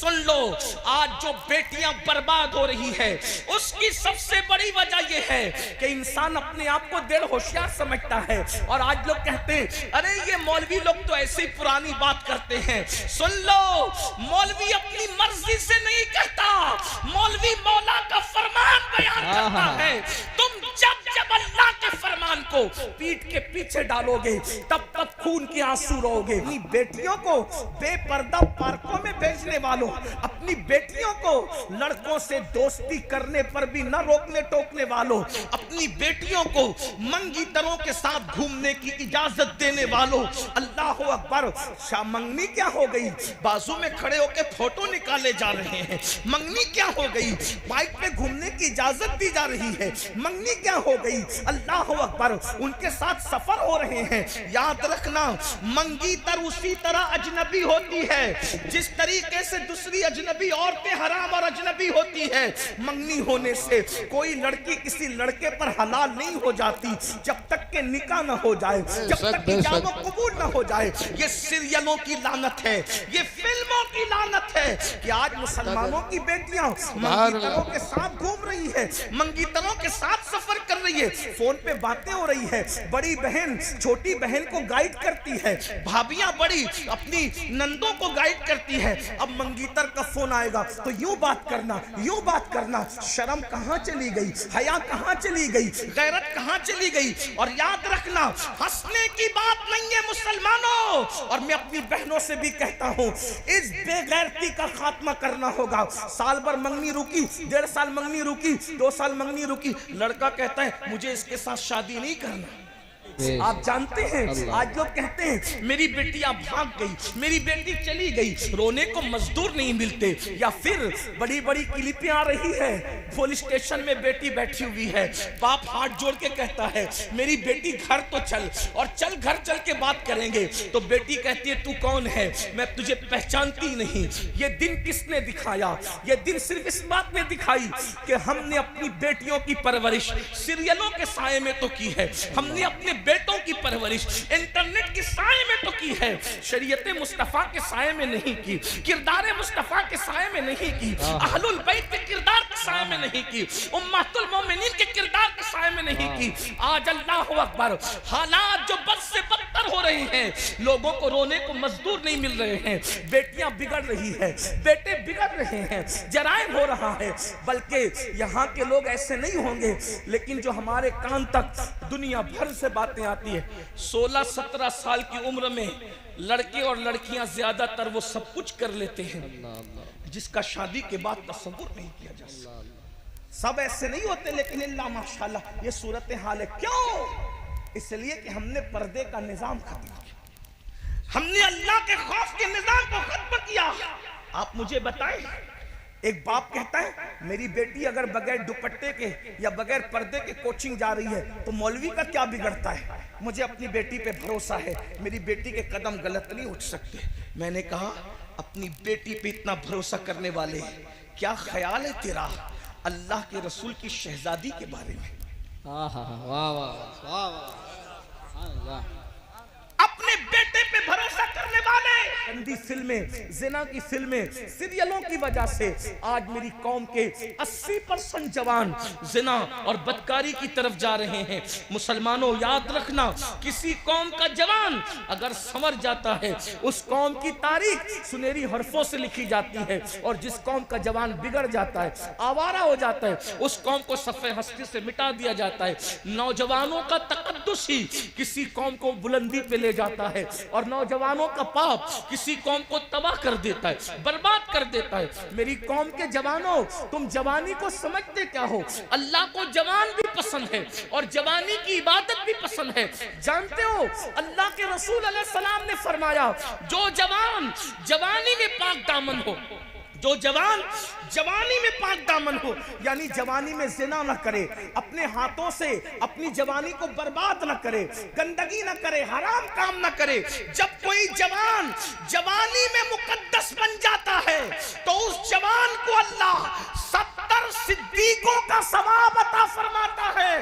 सुन लो, आज जो बेटियां बर्बाद हो रही है उसकी सबसे बड़ी वजह यह है कि इंसान अपने आप को डेढ़ होशियार समझता है। और आज लोग कहते हैं अरे ये मौलवी लोग तो ऐसी पुरानी बात करते हैं। सुन लो, मौलवी अपनी मर्जी से नहीं कहता, मौलवी मौला का फरमान बयान करता है। तुम जब जब अल्लाह के फरमान को पीठ के पीछे डालोगे तब तब खून के आंसू रोगे। अपनी बेटियों को बेपर्दा पार्कों में भेजने वालों, अपनी बेटियों को लड़कों से दोस्ती करने पर भी न रोकने टोकने वालों, अपनी बेटियों को मंगीतरों के साथ घूमने की इजाजत देने वालों, अल्लाह अकबर। मंगनी क्या हो गई? बाजू में खड़े होकर फोटो निकाले जा रहे हैं। मंगनी क्या हो गई? बाइक पे घूमने की इजाजत दी जा रही है। मंगनी क्या हो गई? अल्लाह अकबर, उनके साथ सफर हो रहे हैं। याद रखना, मंगीतर उसी तरह अजनबी होती है जिस तरीके से दूसरी अजनबी औरतें हराम और अजनबी होती है। मंगनी होने से कोई लड़की किसी लड़के पर हलाल नहीं हो जाती जब तक के निकाह न हो जाए, जब तक कि जानो कबूल न हो जाए। ये सीरियलों की लानत है, ये फिल्मों की लानत है कि आज मुसलमानों की बेटियां मंगीतरों के साथ घूम रही है, मंगीतरों के साथ सफर कर रही है, फोन पे बातें हो रही है। बड़ी बहन छोटी बहन को गाइड करती है, भाभियां बड़ी अपनी नंदों को गाइड करती है। अब मंगीतर का फोन आएगा तो यूं बात करना, यूं बात करना। शर्म कहां चली गई? हया कहां चली गई? गैरत कहां चली गई? और याद रखना, हंसने की बात नहीं है मुसलमानों। और मैं अपनी बहनों से भी कहता हूं, इस बेगैरती का खात्मा करना होगा। साल भर मंगनी रुकी, 1.5 साल मंगनी रुकी, 2 साल मंगनी रुकी, लड़का कहता है मुझे इसके साथ शादी नहीं करना। आप जानते हैं आज लोग कहते हैं मेरी बेटियां भाग गई, मेरी बेटी चली गई, रोने को मजदूर नहीं मिलते। या फिर बड़ी बड़ी क्लिपें आ रही है, पुलिस स्टेशन में बेटी बैठी हुई है, बाप हाथ जोड़ के कहता है मेरी बेटी घर तो चल, और चल घर चल के बात करेंगे। तो बेटी कहती है तू कौन है? मैं तुझे पहचानती नहीं। ये दिन किसने दिखाया? ये दिन सिर्फ इस बात ने दिखाई कि हमने अपनी बेटियों की परवरिश सीरियलों के साए में तो की है, हमने अपने बेटों की परवरिश इंटरनेट के साए में तो की है, शरीयत मुस्तफा के साए में नहीं की, किरदार मुस्तफा के साए में नहीं की, अहलुल बैत के किरदार के साए में नहीं की, उम्मतुल मोमिनीन के किरदार के साए में नहीं की। आज अल्लाह अकबर, हालात जो बद से बदतर हो रहे हैं, लोगों को रोने को मजदूर नहीं मिल रहे हैं, बेटियां बिगड़ रही है, बेटे बिगड़ रहे हैं, जराइम हो रहा है। बल्कि यहाँ के लोग ऐसे नहीं होंगे, लेकिन जो हमारे कान तक दुनिया भर से बातें आती है, 16-17 साल की उम्र में लड़के और लड़कियां ज्यादातर वो सब कुछ कर लेते हैं जिसका शादी के बाद तसव्वुर नहीं किया जा सकता। सब ऐसे नहीं होते, लेकिन अल्लाह माशाल्लाह ये सूरत हाल है। क्यों? इसलिए कि हमने पर्दे का निजाम खत्म किया, हमने अल्लाह के खौफ के निजाम को खत्म किया। आप मुझे बताएं, एक बाप कहता है मेरी बेटी अगर बगैर दुपट्टे के या बगैर पर्दे के कोचिंग जा रही है तो मौलवी का क्या बिगड़ता है? मुझे अपनी बेटी पे भरोसा है, मेरी बेटी के कदम गलत नहीं उठ सकते। मैंने कहा अपनी बेटी पे इतना भरोसा करने वाले क्या ख्याल है तेरा अल्लाह के रसूल की शहजादी के बारे में? अपने बेटे पे भरोसा करने वाले गंदी फिल्में, जिना की फिल्में, सीरियलों की वजह से आज मेरी कौम के 80% जवान जिना और बदकारी की तरफ जा रहे हैं। मुसलमानों याद रखना, किसी कौम का जवान अगर संवर जाता है उस कौम की तारीख सुनहरी हरफों से लिखी जाती है, और जिस कौम का जवान बिगड़ जाता है, आवारा हो जाता है, उस कौम को सफ़े हस्ती से मिटा दिया जाता है। नौजवानों का तकद्दुस ही किसी कौम को बुलंदी पे ले जाता है, और नौजवानों का पाप किसी कौम को तबाह कर देता है, बर्बाद कर देता है। मेरी कौम के जवानों, तुम जवानी को समझते क्या हो? अल्लाह को जवान भी पसंद है और जवानी की इबादत भी पसंद है। जानते हो अल्लाह के रसूल अलैहि सलाम ने फरमाया, जो जवान जवानी में पाक दामन हो, जो जवान जवानी में पाक दामन हो, यानी जवानी में जिना न करे, अपने हाथों से अपनी जवानी को बर्बाद न करे, गंदगी न करे, हराम काम न करे। जब कोई जवान जवानी में मुकद्दस बन जाता है तो उस जवान को अल्लाह 70 सिद्दीकों का सवाब अता फरमाता है।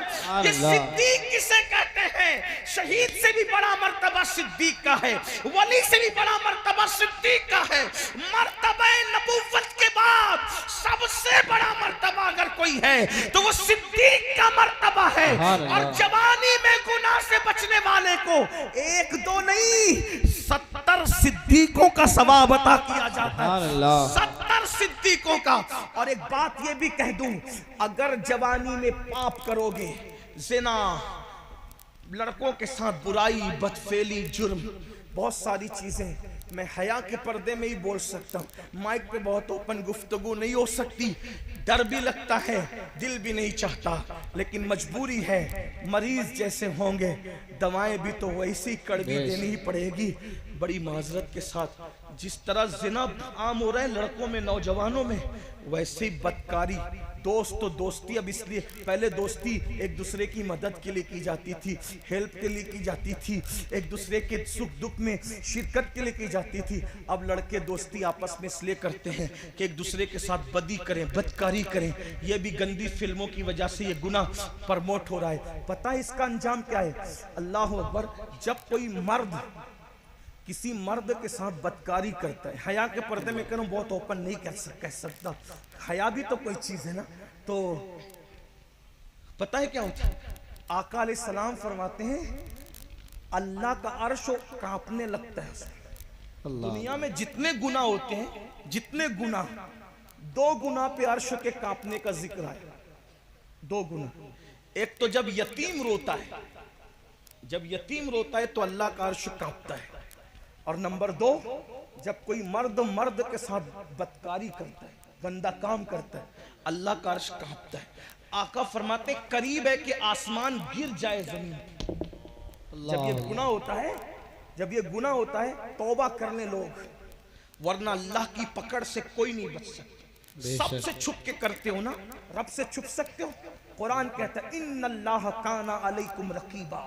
ये सिद्दीक किसे कहते हैं? शहीद से भी बड़ा मर्तबा सिद्दीक का है, वली से भी बड़ा मर्तबा सिद्दीक का है। मर्तबा नबुव्वत गई है तो वो सिद्दीक का मर्तबा है। और जवानी में गुनाह से बचने वाले को एक दो नहीं 70 सिद्दीकों का सवाब अता किया जाता है, 70 सिद्दीकों का। और एक बात ये भी कह दूं, अगर जवानी में पाप करोगे, ज़िना, लड़कों के साथ बुराई, बदफेली, जुर्म, बहुत सारी चीजें, मैं हया के पर्दे में ही बोल सकता हूँ, माइक पे बहुत ओपन गुफ्तगू नहीं हो सकती, डर भी लगता है, दिल भी नहीं चाहता, लेकिन मजबूरी है। मरीज जैसे होंगे, दवाएं भी तो वैसी कड़वी देनी ही पड़ेगी। बड़ी माजरत के साथ, जिस तरह जिना आम हो रहा है लड़कों में, नौजवानों में, वैसे ही बदकारी, दोस्त तो दोस्ती, अब इसलिए पहले दोस्ती एक दूसरे की मदद के लिए की जाती थी, हेल्प के लिए की जाती थी, एक दूसरे के सुख दुख में शिरकत के लिए की जाती थी। अब लड़के दोस्ती आपस में इसलिए करते हैं कि एक दूसरे के साथ बदी करें, बदकारी करें। यह भी गंदी फिल्मों की वजह से ये गुनाह प्रमोट हो रहा है। पता है इसका अंजाम क्या है? अल्लाह अकबर, जब कोई मर्द किसी मर्द के साथ बदकारी करता है, हया के पर्दे में करूं, बहुत ओपन नहीं कह सकता, हया भी तो कोई चीज है ना, तो पता है क्या होता है? आका अलैहिस्सलाम फरमाते हैं अल्लाह का अर्श कांपने लगता है। दुनिया में जितने गुनाह होते हैं, जितने गुनाह, 2 गुनाह पे अर्श के कांपने का जिक्र है। 2 गुनाह, एक तो जब यतीम रोता है, जब यतीम रोता है तो अल्लाह का अर्श कांपता है। और नंबर 2, जब कोई मर्द के साथ बदकारी करता है, गंदा काम करता है, अल्लाह का अर्श कांपता है। आका फरमाते करीब है कि आसमान गिर जाए जमीन पर। जब ये गुनाह होता है, जब ये गुनाह होता है, तौबा कर ले लोग, वरना अल्लाह की पकड़ से कोई नहीं बच सकता। सबसे छुप के करते हो ना, रब से छुप सकते हो। कुरान कहता है इन्नल्लाह काना अलैकुम रकीबा,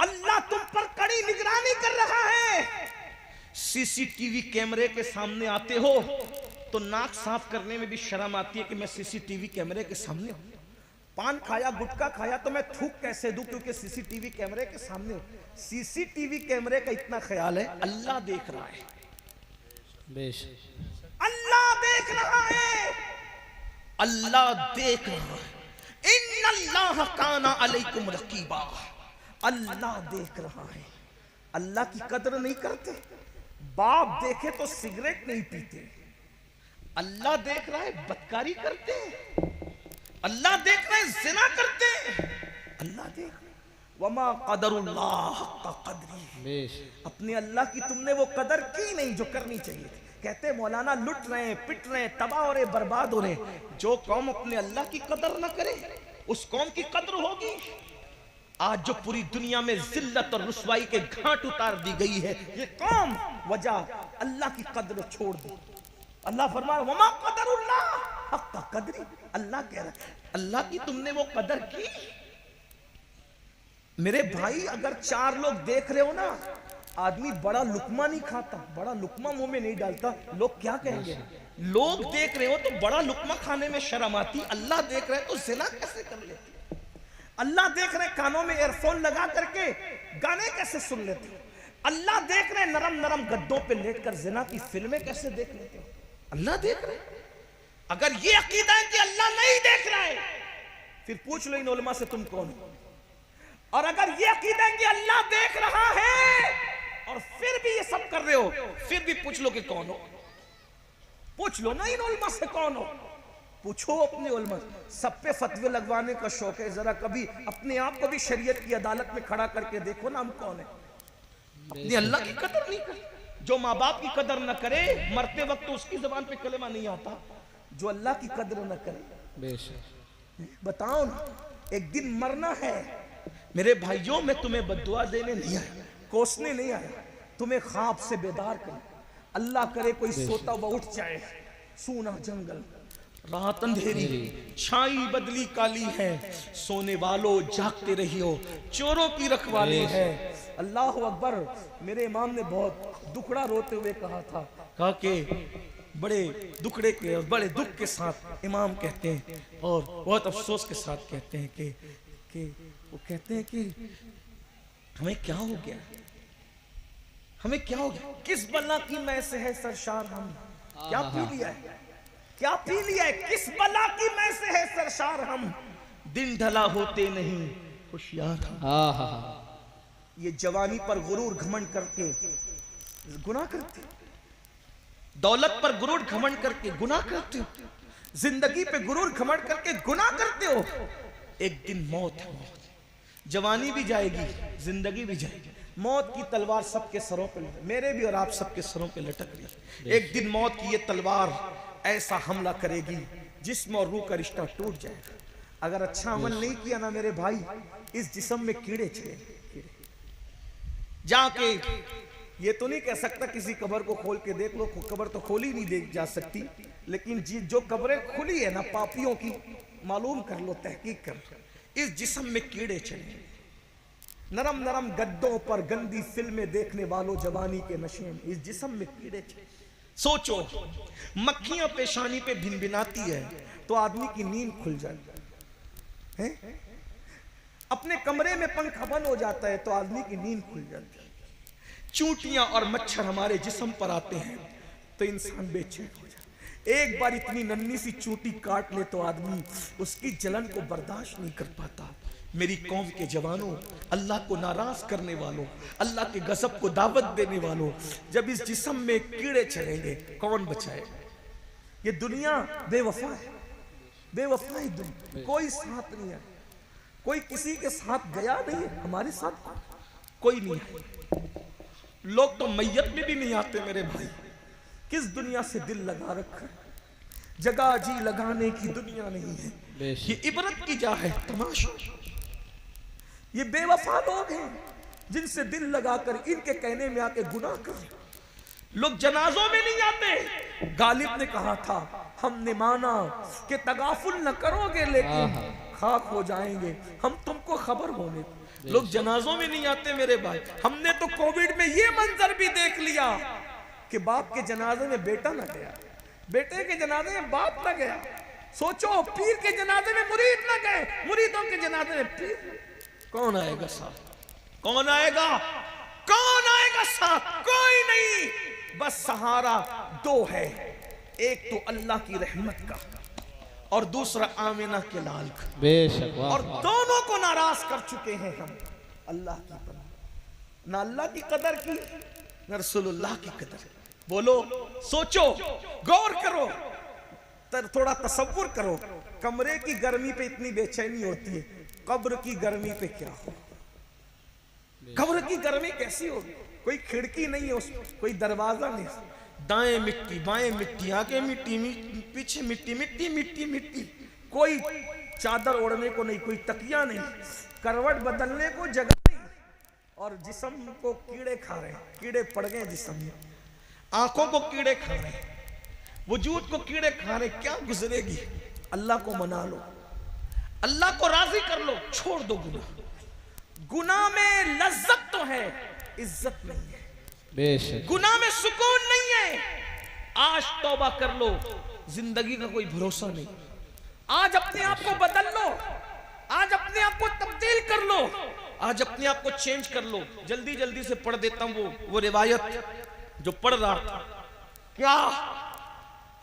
अल्लाह तुम पर कड़ी निगरानी कर रहा है। सीसीटीवी कैमरे के सामने आते हो तो नाक साफ करने में भी शर्म आती है कि मैं सीसीटीवी कैमरे के सामने हूं। पान खाया, गुटखा खाया तो मैं थूक कैसे दूं, क्योंकि सीसीटीवी कैमरे के सामने हूं। सीसीटीवी कैमरे का इतना ख्याल है, अल्लाह देख रहा है, अल्लाह देख रहा है, अल्लाह देख रहा है। इन्नल्लाह काना अलैकुम रकीबा, अल्लाह देख रहा है। अल्लाह की कदर नहीं करते। बाप देखे तो सिगरेट नहीं पीते, अल्लाह देख रहा है बदकारी करते हैं, अल्लाह देख रहा है ज़िना करते हैं, अल्लाह देख रहा है। वमा क़दरुल्लाह हक़्क़ क़द्रिही, अपने अल्लाह की तुमने वो कदर की नहीं जो करनी चाहिए थी। कहते मौलाना लुट रहे हैं, पिट रहे हैं, तबाह हो रहे, बर्बाद हो रहे। जो कौम अपने अल्लाह की कदर न करे, उस कौम की कदर होगी। आज जो पूरी दुनिया में जिल्लत और रुसवाई के घाट उतार दी गई है, ये कौम वजह अल्लाह की कदर छोड़ दी। अल्लाह फरमा रहा वमा क़दरुल्लाह हक़्क़ क़द्रिही, अल्लाह कह रहा है अल्लाह की तुमने वो कदर की। मेरे भाई, अगर 4 लोग देख रहे हो ना, आदमी बड़ा लुकमा नहीं खाता, बड़ा लुकमा मुंह में नहीं डालता, लोग क्या कहेंगे? लोग देख रहे हो तो बड़ा लुकमा खाने में शर्म आती, अल्लाह देख रहे तो ज़िना कैसे कर लेते? अल्लाह देख रहे कानों में एयरफोन लगा करके गाने कैसे सुन लेते हो? अल्लाह देख रहे नरम नरम गद्दों पे लेटकर ज़िना की फिल्में कैसे देख लेते हो? अल्लाह देख रहे। अगर ये अकीदा है कि अल्लाह नहीं देख रहा है, फिर पूछ लो इन उलमा से तुम कौन हो। और अगर ये अकीदा है कि अल्लाह देख रहा है और फिर भी ये सब कर रहे हो, फिर भी पूछ लो कि कौन हो। पूछ लो ना इन उलमा से कौन हो, पूछो अपने उलमा। सब पे फतवे लगवाने का शौक है, जरा कभी अपने आप को भी शरीयत की अदालत में खड़ा करके देखो ना, हम कौन है। अपनी अल्लाह की कदर नहीं करे, जो माँ बाप की कदर न करे, मरते वक्त तो उसकी जबान पे कलेमा नहीं आता। जो अल्लाह की कदर न करे, बताओ ना, एक दिन मरना है। मेरे भाइयों, मैं तुम्हें बद्दुआ देने नहीं आया, कोसने नहीं आया, तुम्हें ख्वाब से बेदार कर। अल्लाह करे कोई सोता हुआ उठ जाए, सूना जंगल, रात अंधेरी, छाई बदली काली है, सोने वालों जागते रहियो, चोरों की रखवाली है। अल्लाह अकबर। मेरे इमाम ने बहुत दुखड़ा रोते हुए कहा था, कहा कि बड़े दुखड़े के, बड़े दुख के साथ इमाम कहते हैं और बहुत अफसोस के साथ कहते हैं कि वो कहते हैं कि हमें क्या हो गया, हमें क्या हो गया, किस बला की मैं से है सरशार, हम क्या पी लिया है, क्या पी लिया है? किस बला की मैं से है सरशार हम, दिन ढला होते नहीं होशियार हम। ये जवानी पर गुरूर घमंड करके गुनाह करते हो, दौलत पर गुरूर घमंड करके गुनाह करते हो, जिंदगी पे गुरूर घमंड करके गुनाह करते हो। एक दिन मौत है, जवानी भी जाएगी, जिंदगी भी जाएगी। मौत की तलवार सबके सरों पे, मेरे भी और आप सबके सरों पे लटक रही। एक दिन मौत की ये तलवार ऐसा हमला करेगी जिस्म और रूह का रिश्ता टूट जाएगा। अगर अच्छा अमल नहीं किया ना मेरे भाई, इस जिस्म में कीड़े चले। जाके ये तो नहीं कह सकता किसी कब्र को खोल के देख लो, कब्र तो खोली नहीं देख जा सकती, लेकिन जो कब्रें खुली है ना पापियों की, मालूम कर लो, तहकीक कर लो, इस जिस्म में कीड़े चले। नरम नरम गद्दों पर गंदी फिल्में देखने वालों जवानी के नशे में, इस जिस्म में कीड़े चले। सोचो, मक्खियां पेशानी पे भिनभिनाती है तो आदमी की नींद खुल जाती है, अपने कमरे में पंखा बंद हो जाता है तो आदमी की नींद खुल जाती है। चूंटियां और मच्छर हमारे जिस्म पर आते हैं तो इंसान बेचैन हो जाता है। एक बार इतनी नन्ही सी चूंटी काट ले तो आदमी उसकी जलन को बर्दाश्त नहीं कर पाता। मेरी कौम के जवानों, अल्लाह को नाराज करने वालों, अल्लाह के गजब को दावत देने वालों, जब इस जिस्म में कीड़े चढ़ेंगे कौन बचाएगा? ये दुनिया बेवफा है, बेवफा है दुनिया। कोई साथ नहीं है, कोई किसी के साथ गया नहीं है, हमारे साथ कोई नहीं है। लोग तो मैयत में भी नहीं आते मेरे भाई। किस दुनिया से दिल लगा रखा है, जगह जी लगाने की दुनिया नहीं है। ये इबरत की जा है तमाशा। ये बेवफा लोग हैं जिनसे दिल लगाकर इनके कहने में आके गुनाह कर। लोग जनाजों में नहीं आते। गालिब ने कहा था, हमने माना कि तगाफुल न करोगे लेकिन खाक हो जाएंगे हम तुमको खबर होने। लोग जनाजों में नहीं आते मेरे भाई। हमने तो कोविड में ये मंजर भी देख लिया कि बाप के जनाजे में बेटा न गया, बेटे के जनाजे में बाप न गया। सोचो, पीर के जनाजे में मुरीद न गए, मुरीदों के जनाजे में पीर। कौन आएगा साथ? कौन आएगा? कौन आएगा साथ? कोई नहीं। बस सहारा दो है, एक तो अल्लाह की रहमत का और दूसरा आमिना के लाल का। बेशक। और दोनों को नाराज कर चुके हैं हम। अल्लाह की पनाह, ना अल्लाह की कदर की ना रसूलुल्लाह की कदर। बोलो, सोचो, गौर करो, थोड़ा तसव्वुर करो। कमरे की गर्मी पे इतनी बेचैनी होती है, कब्र की गर्मी पे क्या हो? कब्र की गर्मी कैसी होगी? कोई खिड़की नहीं है उसमें, कोई दरवाजा नहीं, दाएं मिट्टी बाएं मिट्टी, आगे मिट्टी, पीछे मिट्टी, मिट्टी मिट्टी मिट्टी। कोई चादर ओढ़ने को नहीं, कोई तकिया नहीं, करवट बदलने को जगह नहीं, और जिस्म को कीड़े खा रहे हैं। कीड़े पड़ गए जिस्म में, आंखों को कीड़े खा रहे हैं, वजूद को कीड़े खा रहे। क्या गुजरेगी? अल्लाह को मना लो, अल्लाह को राजी कर लो, छोड़ दो गुनाह। गुनाह में लज्जत तो है, इज्जत नहीं है। बेशक। गुनाह में सुकून नहीं है। आज तौबा कर लो, जिंदगी का कोई भरोसा नहीं। आज अपने आप को बदल लो, आज अपने आप को तब्दील कर लो, आज अपने आप को चेंज कर लो। जल्दी जल्दी से पढ़ देता हूं वो रिवायत जो पढ़ रहा था। क्या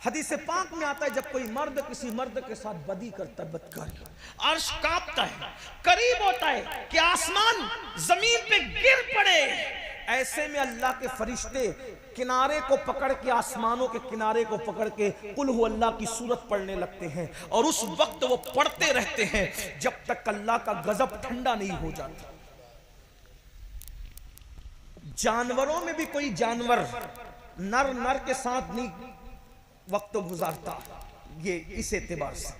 हदीस पाक में आता है, जब कोई मर्द किसी मर्द के साथ बदी करता है, बदकारी, अर्श कांपता है, करीब होता है कि आसमान जमीन पे गिर पड़े। ऐसे में अल्लाह के फरिश्ते किनारे को पकड़ के, आसमानों के किनारे को पकड़ के कुल हु अल्लाह की सूरत पढ़ने लगते हैं, और उस वक्त वो पढ़ते रहते हैं जब तक अल्लाह का गजब ठंडा नहीं हो जाता। जानवरों में भी कोई जानवर नर नर के साथ नहीं वक्त गुजारता। ये इस एतबार से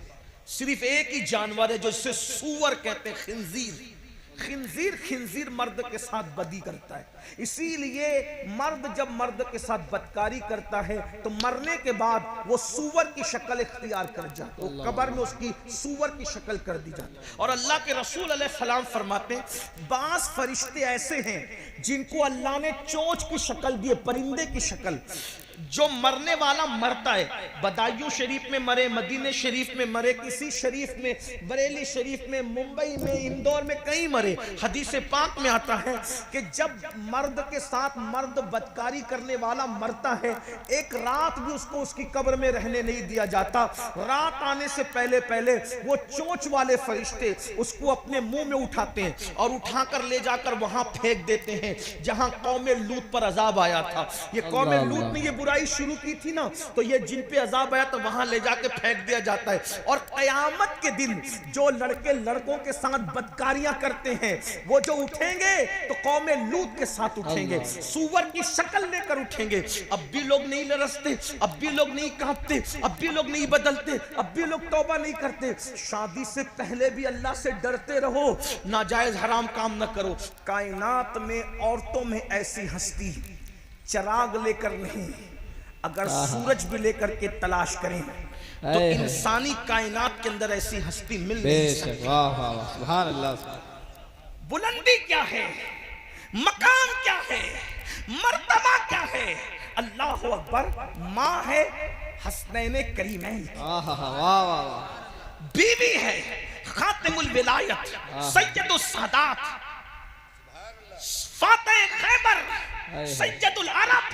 सिर्फ एक ही जानवर है जो इसे सूअर कहते हैं, खिंजीर। खिंजीर खिंजीर मर्द के साथ बदी करता है। इसीलिए मर्द जब मर्द के साथ बदकारी करता है तो मरने के बाद वो सूअर की शक्ल इख्तियार कर जाता है, कब्र में उसकी सूअर की शक्ल कर दी जाती है। और अल्लाह के रसूल अलैहिस्सलाम फरमाते हैं, बास फरिश्ते ऐसे हैं जिनको अल्लाह ने चोंच की शक्ल दी है, परिंदे की शक्ल। जो मरने वाला मरता है, बदायूं शरीफ में मरे, मदीने शरीफ में मरे, किसी शरीफ में, बरेली शरीफ में, मुंबई में, इंदौर में, कहीं मरे, हदीस पाक में आता है कि जब मर्द के साथ मर्द बदकारी करने वाला मरता है, एक रात भी उसको उसकी कब्र में रहने नहीं दिया जाता। रात आने से पहले पहले वो चोंच वाले फरिश्ते उसको अपने मुंह में उठाते हैं और उठाकर ले जाकर वहां फेंक देते हैं जहां कौमे लूत पर अजाब आया था। ये कौमे लूत ने ये बुराई शुरू की थी ना, तो ये जिन पे अजाब आया तो वहां ले जाके फेंक दिया जाता है। और कयामत के दिन जो लड़के लड़कों के साथ बदकारियां करते हैं वो जो उठेंगे तो कौमे लूत के साथ उठेंगे, सूअर की शक्ल लेकर उठेंगे। अब भी लोग नहीं लरसते, अब भी लोग नहीं कांपते, अब भी लोग नहीं बदलते, अब भी लोग तौबा नहीं करते। शादी से पहले भी अल्लाह से डरते रहो, नाजायज हराम काम न करो। कायनात में औरतों में ऐसी हस्ती चिराग लेकर नहीं, अगर सूरज भी लेकर के तलाश करें तो इंसानी कायनात के अंदर ऐसी हस्ती मिल नहीं सकती। सुभान अल्लाह। बुलंदी क्या है, मकाम क्या है, मर्तबा क्या है? अल्लाह अकबर। माँ है हसनैन करीमैन, बीवी है खातिमुल विलायत, सैयदुस सादात, फातिह खैबर, सैयदुल अरब,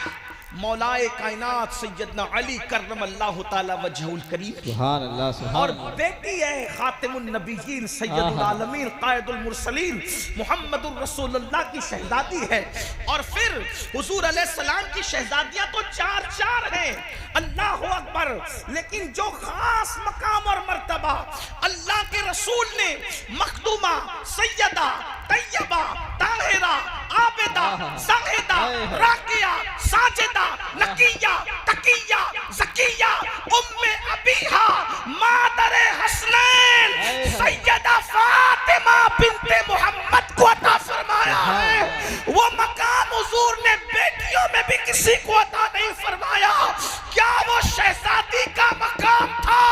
मौलाए कायनात सैयदना अली करमल्लाहु ताला वजहुल करीम। सुभान अल्लाह, सुभान। और बेटी है खातिमुन नबिय्यीन सैयदुल आलमीन कायदुल मुरसलीन मुहम्मदुर रसूलुल्लाह की शहजादी है। और फिर हुजूर अलैहिस्सलाम की शहजादियां तो चार चार हैं, अल्लाह अकबर। लेकिन जो खास मकाम और मर्तबा अल्लाह के रसूल ने मखदूमा, सैयदा, तैयबा, ताहिरा, आबिदा, ज़ाहिदा, राकिया, साजिदा, नकिया, तकिया, ज़किया, उम्मे अबीहा, मादरे हसनैन, सैयदा फातिमा बिन्ते मोहम्मद को अता फरमाया है। वो मकाम हुजूर ने बेटियों में भी किसी को अता नहीं फरमाया। क्या वो शहजादी का मकाम था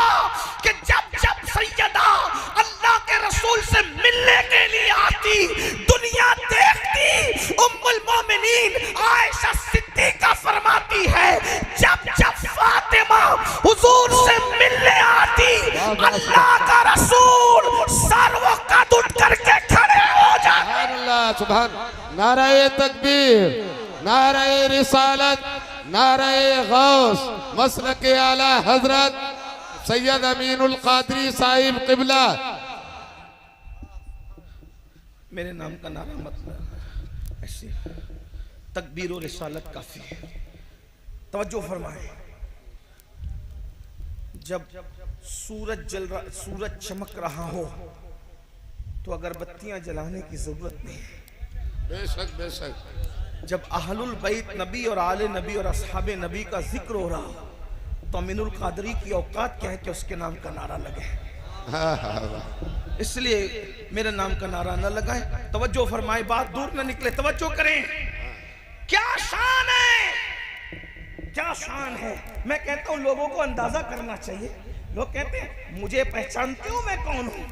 कि जब जब सैयदा अल्लाह के रसूल से मिलने के लिए आती, दुनिया देखती। उम्मुल मोमिनीन आयशा सिद्दीका फरमाती है, जब जब फातिमा हुजूर से मिलने आती, अल्लाह का रसूल सर वो कद उठ करके खड़े हो जाते। अल्लाह सुभान। नाराए तकबीर, नाराए रिसालत, नाराए गौस, मसलक आला हजरत सैयद अमीनुल कादरी साहिब किबला। मेरे नाम का नारा मतलब ऐसे तकबीर और रिसालत काफी है। तवज्जो फरमाए। जब सूरज चमक रहा हो तो अगरबत्तियां जलाने की जरूरत नहीं है। बेशक बेशक। जब अहलुल बैत नबी और आले नबी और असहाबे नबी का जिक्र हो रहा हो तो अमीनुल कादरी की औकात क्या है कि उसके नाम का नारा लगे। इसलिए मेरे नाम का नारा न लगाए। तवज्जो फरमाए, बात दूर न निकले, तवज्जो करें। क्या शान है, क्या शान है। मैं कहता हूं लोगों को अंदाजा करना चाहिए। लोग कहते हैं मुझे पहचानते हो मैं कौन हूं।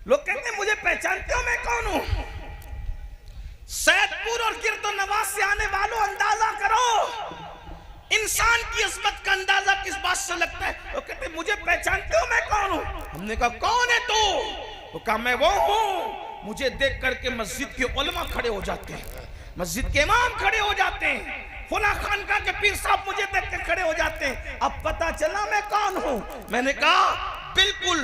लोग कहते हैं मुझे पहचानते हो मैं कौन हूं। सैदपुर और गिरदो नवाज से आने वालों अंदाजा करो इंसान की अज़मत का अंदाजा किस बात से लगता है। वो कहते मुझे पहचानते हो मैं कौन हूं। हमने कहा कौन है तू। वो कहा मैं वो हूं। मुझे देख करके मस्जिद के उलमा खड़े हो जाते हैं, मस्जिद के इमाम खड़े हो जाते हैं, फुला खानका के पीर साहब मुझे देख के खड़े हो जाते हैं। अब पता चला मैं कौन हूं। मैंने कहा बिल्कुल,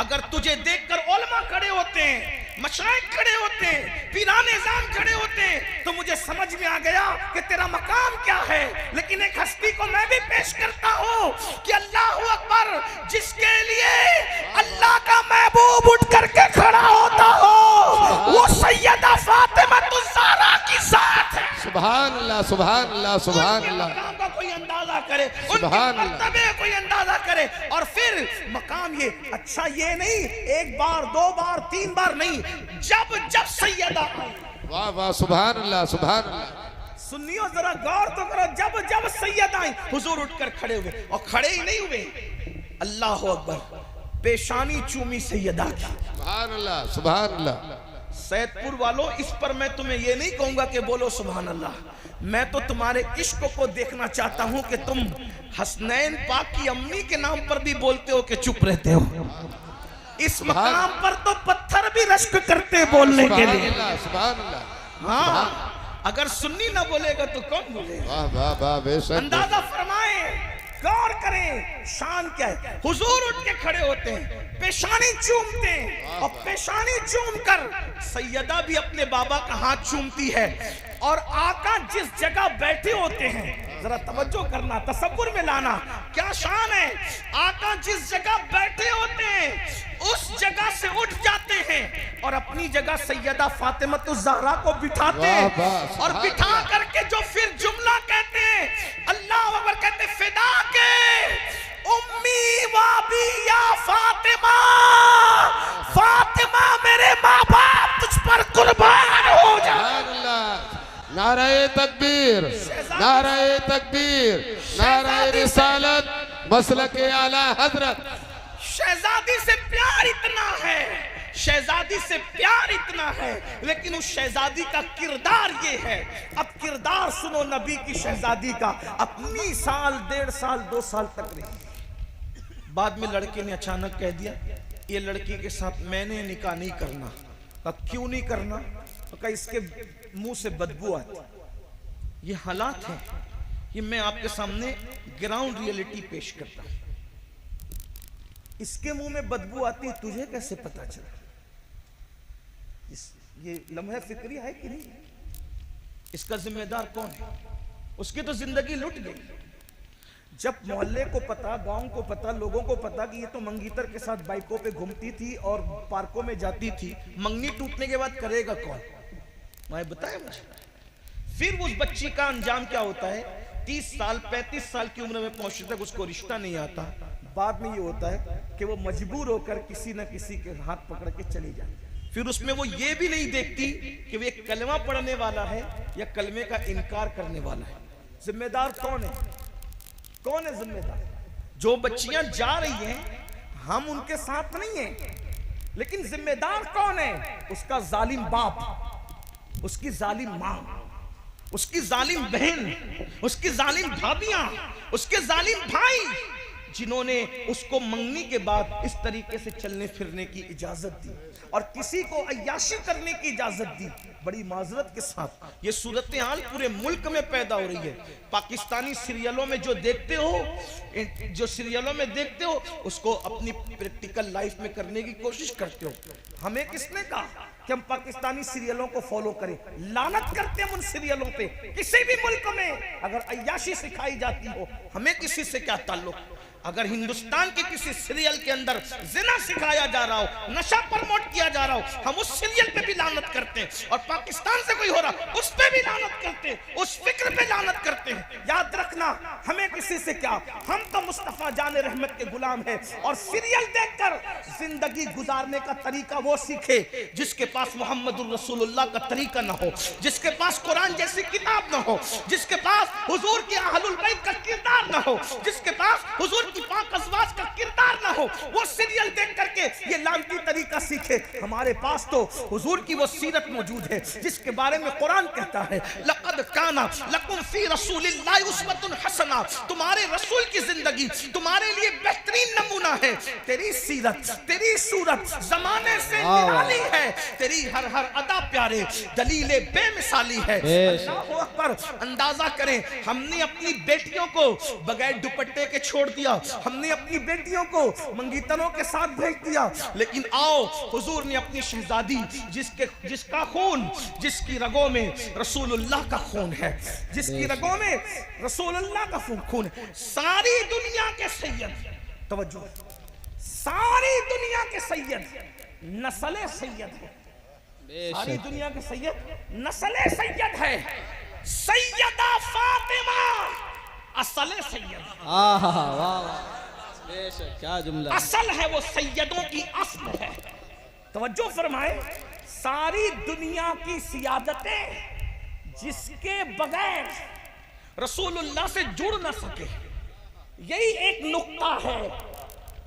अगर तुझे देखकर उलमा खड़े होते हैं, मशाइख खड़े होते हैं, पीराने निज़ाम खड़े होते हैं तो मुझे समझ में आ गया कि तेरा मकाम क्या है। लेकिन एक हस्ती को मैं भी पेश करता हूं कि अल्लाह अकबर, जिसके लिए अल्लाह का महबूब उठ करके खड़ा होता हो, वो सैयदा फातिमा ज़हरा की जात है। सुभान अल्लाह, सुभान अल्लाह, सुभान अल्लाह। मकाम का कोई अंदाजा करे, उनके मर्तबे कोई अंदाजा करे। और फिर मकाम ये अच्छा ये नहीं एक बार दो बार तीन बार नहीं, जब जब सैयदा। वाह वाह, सुभान अल्लाह, सुभान अल्लाह। सुनियो जरा गौर तो करो, जब जब सैयदा आई हुजूर उठकर खड़े हुए। और खड़े ही नहीं हुए, अल्लाह अकबर, पेशानी चूमी सैयदा की। सुभान अल्लाह, सुभान अल्लाह। सैदपुर वालों, इस पर मैं तुम्हें ये नहीं कहूंगा कि बोलो सुभान अल्लाह, मैं तो तुम्हारे इश्क को देखना चाहता हूं कि तुम हसनैन पाक की अम्मी के नाम पर भी बोलते हो कि चुप रहते हो। इस मकाम पर तो पत्थर भी रश्क करते बोलने के लिए। हाँ, अगर सुन्नी ना बोलेगा तो कौन बोलेगा? वाह वाह बेशक। अंदाजा फरमाए, गौर करें, शान क्या है। हुजूर उठ के खड़े होते हैं, पेशानी चूमते हैं, और पेशानी चूम कर सैयदा भी अपने बाबा का हाथ चूमती है। और आका जिस जगह बैठे होते हैं, जरा तवज्जो करना, तसव्वुर में लाना, क्या शान है। आका जिस जगह बैठे होते हैं उस जगह से उठ जाते हैं और अपनी जगह सैयदा फातिमतुज़ ज़हरा को बिठाते हैं, और बिठा करके जो फिर जुमला कहते हैं, अल्लाह अकबर कहते, फिदा के उम्मी वाबी या फातिमा, फातिमा मेरे माँ बाप तुझ पर कुर्बान हो जाए। नाराए तकबीर, नाराए तकबीर, नाराए रिसालत, मसलके आला हजरत। शहजादी से प्यार इतना है, शहजादी से प्यार इतना है, लेकिन उस शहजादी का किरदार ये है। अब किरदार सुनो नबी की शहजादी का। अपनी साल, 1.5 साल, 2 साल तक रही। बाद में लड़के ने अचानक कह दिया, ये लड़की के साथ मैंने निकाह नहीं करना। अब क्यों नहीं करना? तो कहा इसके मुंह से बदबू आती। ये हालात हैं, ये मैं आपके सामने ग्राउंड रियलिटी पेश करता हूं। इसके मुंह में बदबू आती, तुझे कैसे पता चला? ये लम्हे फिक्री है कि नहीं? इसका जिम्मेदार कौन है? उसकी तो जिंदगी लुट गई। जब मोहल्ले को पता, गांव को पता, लोगों को पता कि ये तो मंगीतर के साथ बाइकों पे घूमती थी और पार्कों में जाती थी, मंगनी टूटने के बाद करेगा कौन? मैं बताया मुझे। फिर उस बच्ची का अंजाम क्या होता है? 30 साल 35 साल की उम्र में पहुंचने तक उसको रिश्ता नहीं आता। बाद में ये होता है कि वो मजबूर होकर किसी न किसी के हाथ पकड़ के चली जाए। फिर उसमें वो ये भी नहीं देखती कि वो एक कलमा पढ़ने वाला है या कलमे का इनकार करने वाला है। जिम्मेदार कौन है? कौन है जिम्मेदार? जो बच्चियां जा रही हैं, हम उनके साथ नहीं हैं, लेकिन जिम्मेदार कौन है? उसका जालिम बाप, उसकी जालिम मां, उसकी जालिम बहन, उसकी जालिम भाभियां, उसके जालिम भाई, जिन्होंने उसको मंगनी के बाद इस तरीके से चलने फिरने की इजाजत दी और किसी को अय्याशी करने की इजाजत दी। बड़ी माजरत के साथ ये सूरत हाल पूरे मुल्क में पैदा हो रही है। पाकिस्तानी सीरियलों में जो देखते हो, उसको अपनी प्रैक्टिकल लाइफ में करने की कोशिश करते हो। हमें किसने कहा कि हम पाकिस्तानी सीरियलों को फॉलो करें? लानत करते हैं उन सीरियलों पे। किसी भी मुल्क में अगर अय्याशी सिखाई जाती हो, हमें किसी से क्या ताल्लुक? अगर हिंदुस्तान के किसी सीरियल के अंदर जिना सिखाया जा रहा हो, नशा प्रमोट किया जा रहा हो, हम उस सीरियल पे भी लानत करते हैं। और पाकिस्तान से कोई हो रहा, उस पे भी लानत करते हैं, उस फिक्र पे लानत करते हैं। याद रखना, हमें किसी से क्या, हम तो मुस्तफा जाने रहमत के गुलाम हैं। और सीरियल देखकर जिंदगी गुजारने का तरीका वो सीखे जिसके पास मोहम्मदुर रसूलुल्लाह का तरीका ना हो, जिसके पास कुरान जैसी किताब ना हो, जिसके पास हुजूर के अहलुल बैत का किरदार ना हो, जिसके पास हुजूर की पाक अज़वाज का किरदार ना हो। वो सीरियल देख करके ये लानती तरीका सीखे। हमारे पास तो हुजूर की वो सीरत मौजूद है जिसके बारे में कुरान कहता है, लक़द काना लकुम फी रसूलिल्लाहि उस्वतुन हसना। तुम्हारे रसूल की जिंदगी तुम्हारे लिए बेहतरीन नमूना है। तेरी सीरत, तेरी सूरत जमाने से निराली है, तेरी हर हर अदा प्यारे, दलीले बेमिसाली है। अल्लाहु अकबर। अंदाजा करें, हमने अपनी बेटियों को बगैर दुपट्टे के छोड़ दिया, हमने अपनी बेटियों को मंगीतरों के साथ भेज दिया। लेकिन आओ, हुजूर ने अपनी शहजादी, जिसका खून, जिसकी रगों में रसूलुल्लाह का खून है, जिसकी रगों में रसूलुल्लाह का खून है, सारी दुनिया के सैयद, तवज्जो, सारी दुनिया के सैयद नस्ले सैयद है। सारी दुनिया के सैयद नस्ले सैयद है। सैयदा फातिमा असले सैयद। क्या जुमला, असल है वो, सैयदों की अस्ल है। तवज्जो फरमाए, सारी दुनिया की सियादतें जिसके बगैर रसूलुल्लाह से जुड़ ना सके, यही एक नुक्ता है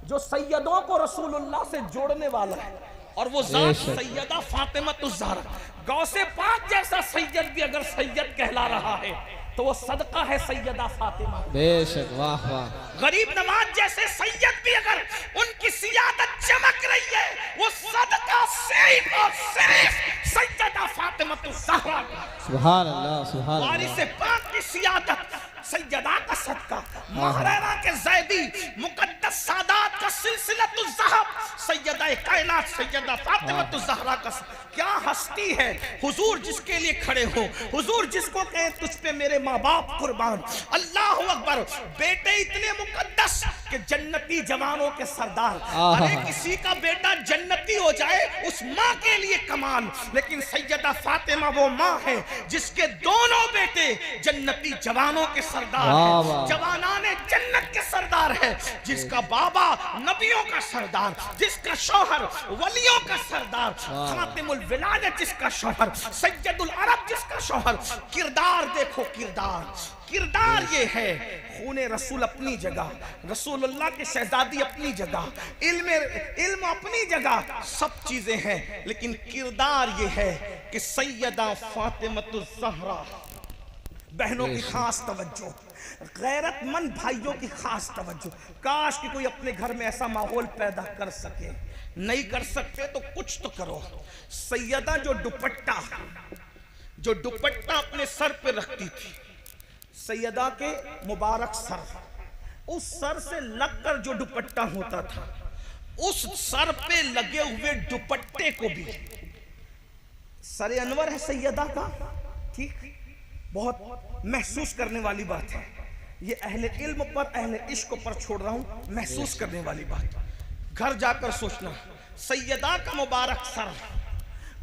जो सैयदों को रसूलुल्लाह से जोड़ने वाला है। और वो जात सैयदा फातिमतुज़ ज़हरा, गौसे पाक जैसा सैयद भी अगर सैयद कहला रहा है तो वो सदका है सैयदा फातिमा। बेशक, वाह वाह। गरीब नवाज जैसे सैयद भी अगर उनकी सियादत चमक रही है वो सदका सिर्फ और सिर्फ सैयदा फातिमतुज़ ज़हरा का। सुभान अल्लाह, सुभान अल्लाह। वारिस पाक की सियादत, सैयदा का सदका, महरेरा के ज़ैदी, मुक़द्दस सादात का सिलसिलतुज़ ज़हब, सैयदा कायनात सैयदा फातिमतुज़ ज़हरा का। क्या हस्ती है हुजूर जिसके लिए खड़े हो, हुजूर जिसको कहे तुझ पे मेरे माँ बाप कुर्बान। अल्लाह अकबर। बेटे इतने मुक़द्दस कि जन्नती जवानों के सरदार। अरे किसी का बेटा जन्नती हो जाए उस माँ के लिए कमाल, लेकिन सैयदा फातिमा वो माँ है जिसके दोनों बेटे जन्नती जवानों के सरदार है, जवानाने जन्नत के सरदार है, जिसका बाबा नबियों का सरदार, जिसका शौहर वलियों का सरदार, खातिमुल विलायत जिसका शौहर, सैयदुल अरब जिसका शौहर। किरदार देखो, किरदार ये है। खूने रसूल अपनी जगह, रसूलुल्लाह के शहजादी अपनी जगह, इल्म अपनी जगह, सब चीजें हैं, लेकिन किरदार ये है कि सैयदा फातिमतुज़ ज़हरा। बहनों की खास तवज्जो, गैरतमंद भाइयों की खास तवज्जो। काश कि कोई अपने घर में ऐसा माहौल पैदा कर सके। नहीं कर सकते तो कुछ तो करो। सैयदा जो दुपट्टा अपने सर पे रखती थी, सैयदा के मुबारक सर, उस सर से लगकर जो दुपट्टा होता था, उस सर पे लगे हुए दुपट्टे को भी, सर अनवर है सैयदा का, ठीक, बहुत महसूस करने वाली बात है ये। अहले इल्म पर, अहले इश्क पर छोड़ रहा हूं, महसूस करने वाली बात। घर जाकर सोचना, सैयदा का मुबारक सर,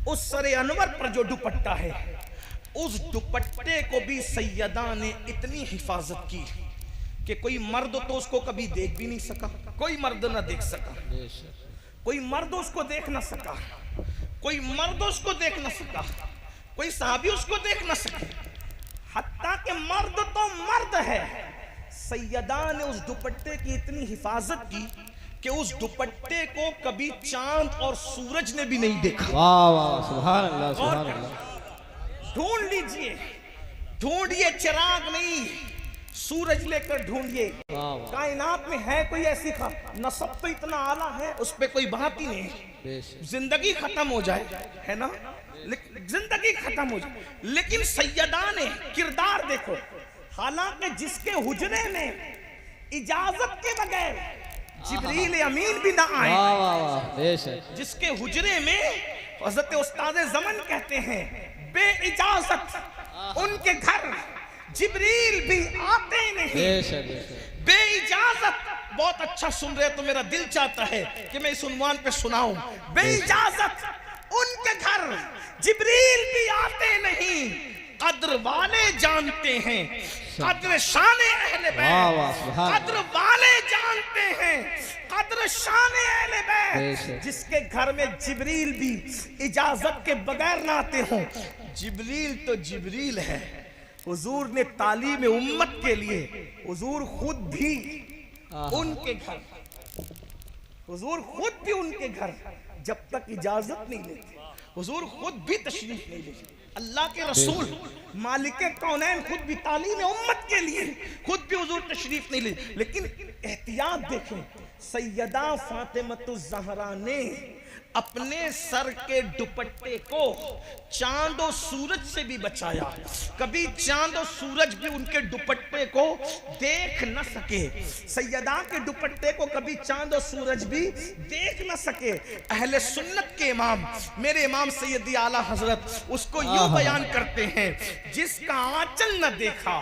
उस सर अनवर पर जो दुपट्टा है, उस दुपट्टे को भी सैयदा ने इतनी हिफाजत की कि कोई मर्द तो उसको कभी देख भी नहीं सका, कोई मर्द ना देख सका, कोई मर्द उसको देख ना सका, कोई मर्द उसको देख ना सका, कोई साहबी उसको देख ना सके। हत्ता के मर्द तो मर्द है, सैयदा ने उस दुपट्टे की इतनी हिफाजत की कि उस दुपट्टे को कभी चांद और सूरज ने भी नहीं देखा। वाह वाह, सुभान अल्लाह, सुभान अल्लाह। ढूंढ लीजिए, ढूंढिए, चिराग नहीं सूरज लेकर ढूंढिए। कायनात में है कोई ऐसी नसब तो इतना आला है, उस पर कोई बात ही नहीं। जिंदगी खत्म हो जाए, है ना, जिंदगी खत्म हो जाए, लेकिन सैयदा ने किरदार देखो। हालांकि जिसके हुजरे में इजाजत के बगैर जिब्रील अमीन भी ना आए, जिसके हुजरे में हज़रत उस्ताद ज़मन कहते हैं बे इजाजत उनके घर जिब्रील भी आते नहीं, बे इजाजत। बहुत अच्छा सुन रहे तो मेरा दिल चाहता है कि मैं इस उन्वान पे सुनाऊं। बे इजाजत उनके घर जिब्रील भी आते नहीं, कद्र वाले जानते हैं, कद्र शाने अहले बैत, कद्र वाले जानते हैं, कद्र शाने अहले बैत। जिसके घर में जिब्रील भी इजाजत के बगैर ना आते हो। जिब्रील तो जिब्रील है। हुजूर ने तालीम उम्मत के लिए, हुजूर खुद भी उनके घर, हुजूर खुद भी उनके घर जब तक इजाजत नहीं लेते, हुजूर खुद भी तशरीफ नहीं लेते। अल्लाह के रसूल मालिक कौनैन खुद भी तालीम उम्मत के लिए खुद भी हुजूर तशरीफ नहीं ले। लेकिन एहतियात देखें, सैयदा फातिमतुज़ ज़हरा ने अपने सर के दुपट्टे को चांद और सूरज से भी बचाया। कभी चांद और सूरज भी उनके दुपट्टे को देख न सके, सैयदा के दुपट्टे को कभी चांद और सूरज भी देख न सके। अहले सुन्नत के इमाम, मेरे इमाम सैयदी आला हजरत उसको यूं बयान करते हैं, जिसका आंचल न देखा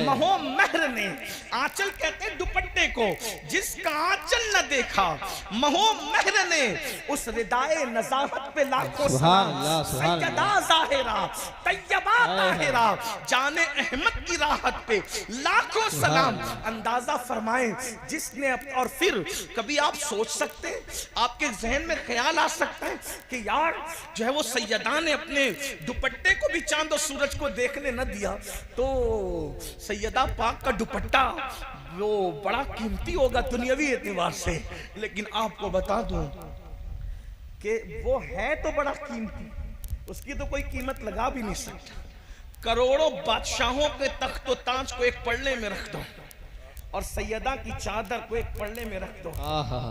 महो महर ने, आंचल कहते हैं दुपट्टे को, जिसका आंचल न देखा महो महर ने, उस नज़ाहत पे लाखों सलाम। सैयदा ज़ाहिरा तैयबा ताहिरा जाने अहमद की राहत पे लाखों सलाम। अंदाजा फरमाएं जिसने, और फिर कभी आप सोच सकते हैं, आपके जहन में ख्याल आ सकता है कि यार जो है वो सैयदा ने अपने दुपट्टे को भी चांद और सूरज को देखने न दिया, तो सैयदा पाक का दुपट्टा वो बड़ा कीमती होगा दुनियावी एतबार से। लेकिन आपको बता दूं, कि वो है तो बड़ा कीमती, उसकी तो कोई कीमत लगा भी नहीं सकता। करोड़ों बादशाहों के तख्त ताज को एक पल्ले में रख दो और सैयदा की चादर को एक पल्ले में रख दो,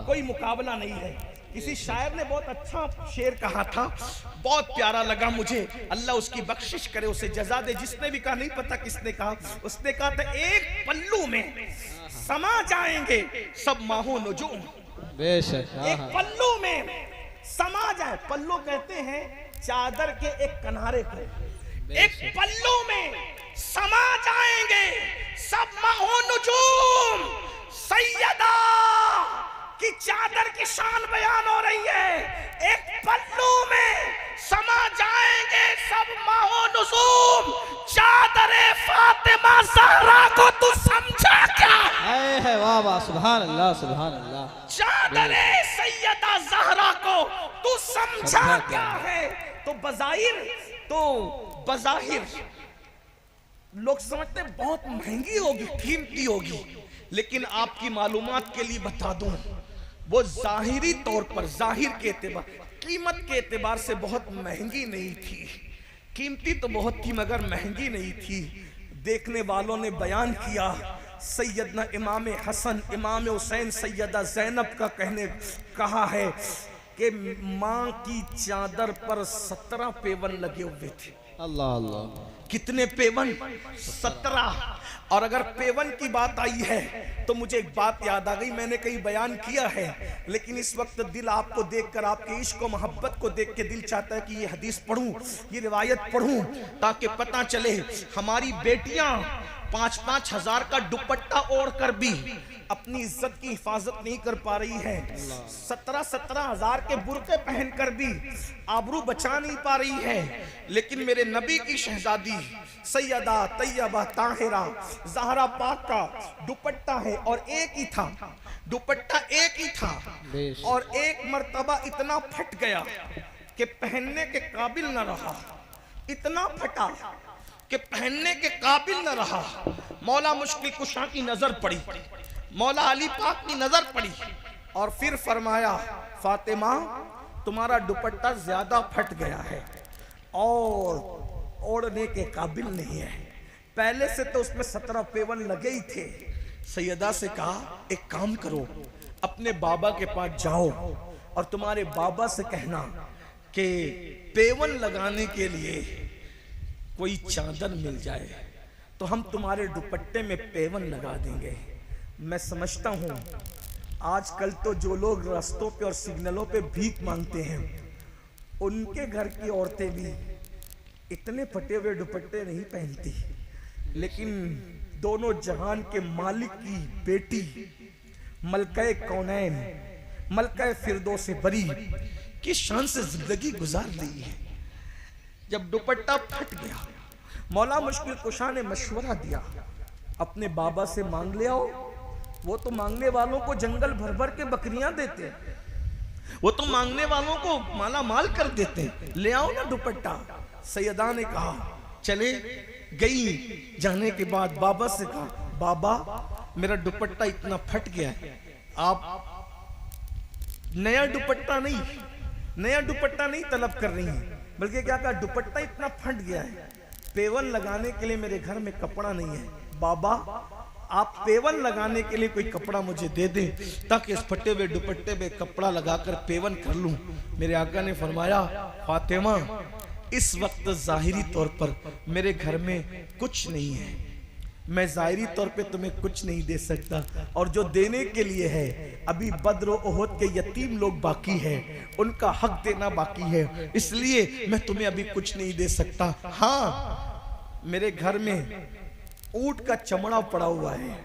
कोई मुकाबला नहीं है। किसी शायर ने बहुत अच्छा शेर कहा था, बहुत प्यारा लगा मुझे, अल्लाह उसकी बख्शिश करे, उसे जजा दे। जिसने भी कहा, नहीं पता किसने कहा, उसने कहा था एक पल्लू में समा जाएंगे सब माहो नुजूम। बेशक। एक पल्लू में समा जाए, पल्लू कहते हैं चादर के एक किनारे को, एक पल्लू में समा जाएंगे सब माहो नुजूम। सैयदा की चादर की शान बयान हो रही है, एक पल्लू में समा जाएंगे सब माहो नुजूम। चादरे फातिमा ज़हरा को तू समझा क्या? है वाह वाह, सुभान अल्लाह सुभान अल्लाह। चादरे सैयदा ज़हरा को तू समझा क्या है? तो बज़ाहिर लोग समझते बहुत महंगी होगी, कीमती होगी, लेकिन आपकी मालूमात के लिए बता दूं, वो जाहिरी तौर पर, जाहिर के एतबार, कीमत के एतबार से बहुत महंगी नहीं थी। कीमती तो बहुत थी मगर महंगी नहीं थी। देखने वालों ने बयान किया, सैयदना इमाम हसन, इमाम हुसैन, सैयदा ज़ैनब का कहा है कि माँ की चादर पर 17 पेवन लगे हुए थे। अल्लाह अल्लाह। कितने पेवन? 17। और अगर पेवन की बात आई है तो मुझे एक बात याद आ गई, मैंने कहीं बयान किया है, लेकिन इस वक्त दिल आपको देखकर, आपके इश्क और मोहब्बत को देख के दिल चाहता है कि ये हदीस पढ़ूं, ये रिवायत पढ़ूं, ताकि पता चले हमारी बेटियां 5-5 हजार का दुपट्टा ओढ़ कर भी अपनी इज्जत की हिफाजत नहीं कर पा रही है। 17-17 हजार के बुरके पहनकर भी आबरू बचा नहीं पा रही है। लेकिन मेरे नबी की शहजादी सैयदा तैयबा ताहिरा ज़हरा पाक का दुपट्टा है, और एक ही था, दुपट्टा एक ही था, और एक मर्तबा इतना फट गया कि पहनने के काबिल न रहा। इतना फटा कि पहनने के काबिल न रहा। मौला मुश्किल कुशा की नजर पड़ी, मौला अली पाक की नजर पड़ी, और फिर फरमाया, फातिमा तुम्हारा दुपट्टा ज्यादा फट गया है और ओढ़ने के काबिल नहीं है। पहले से तो उसमें 17 पेवन लगे ही थे। सैयदा से कहा, एक काम करो, अपने बाबा के पास जाओ और तुम्हारे बाबा से कहना कि पेवन लगाने के लिए कोई चादर मिल जाए तो हम तुम्हारे दुपट्टे में पेवन लगा देंगे। मैं समझता हूँ आजकल तो जो लोग रास्तों पे और सिग्नलों पे भीख मांगते हैं, उनके घर की औरतें भी इतने फटे हुए दुपट्टे नहीं पहनती, लेकिन दोनों जहान के मालिक की बेटी मलका कौनैन, मलका फिरदौस बरी की शान से जिंदगी गुजार रही है। जब दुपट्टा फट गया, मौला मुश्किल कुशा ने मशवरा दिया, अपने बाबा से मांग ले आओ। वो तो मांगने वालों को जंगल भर भर के बकरियां देते हैं, वो तो मांगने वालों को माला माल कर देते हैं, ले आओ ना दुपट्टा। सैयदा ने कहा, चले गई। जाने के बाद बाबा से कहा, बाबा मेरा दुपट्टा इतना फट गया है, आप नया दुपट्टा नहीं तलब कर रही हैं, बल्कि क्या कहा, दुपट्टा इतना फट गया है, पेवन लगाने के लिए मेरे घर में कपड़ा नहीं है। बाबा आप पेवन लगाने के लिए कोई कपड़ा मुझे दे दें ताकि इस फटे हुए दुपट्टे में कपड़ा लगाकर पेवन कर लूं। मेरे आका ने फरमाया, फातिमा इस वक्त जाहिरी तौर पर मेरे घर में कुछ नहीं है, मैं जाहिरी तौर पे तुम्हें कुछ नहीं दे सकता, और जो देने के लिए है अभी बद्र और ओहद के यतीम लोग बाकी हैं, उनका हक देना बाकी है, इसलिए मैं तुम्हें अभी कुछ नहीं दे सकता। हाँ, मेरे घर में ऊंट का चमड़ा पड़ा हुआ है,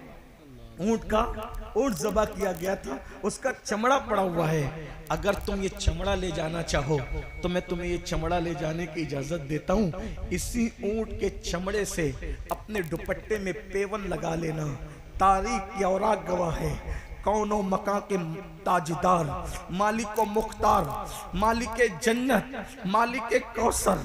ऊंट ज़बा किया गया था, उसका चमड़ा पड़ा हुआ है। अगर तुम ये चमड़ा ले जाना चाहो तो मैं तुम्हें ये चमड़ा ले जाने की इजाजत देता हूँ। इसी ऊंट के चमड़े से अपने दुपट्टे में पेवन लगा लेना। तारीख की औराक गवाह है, कौनो मका के ताजदार, मालिक मुख्तार, मालिक जन्नत, मालिक कौसर,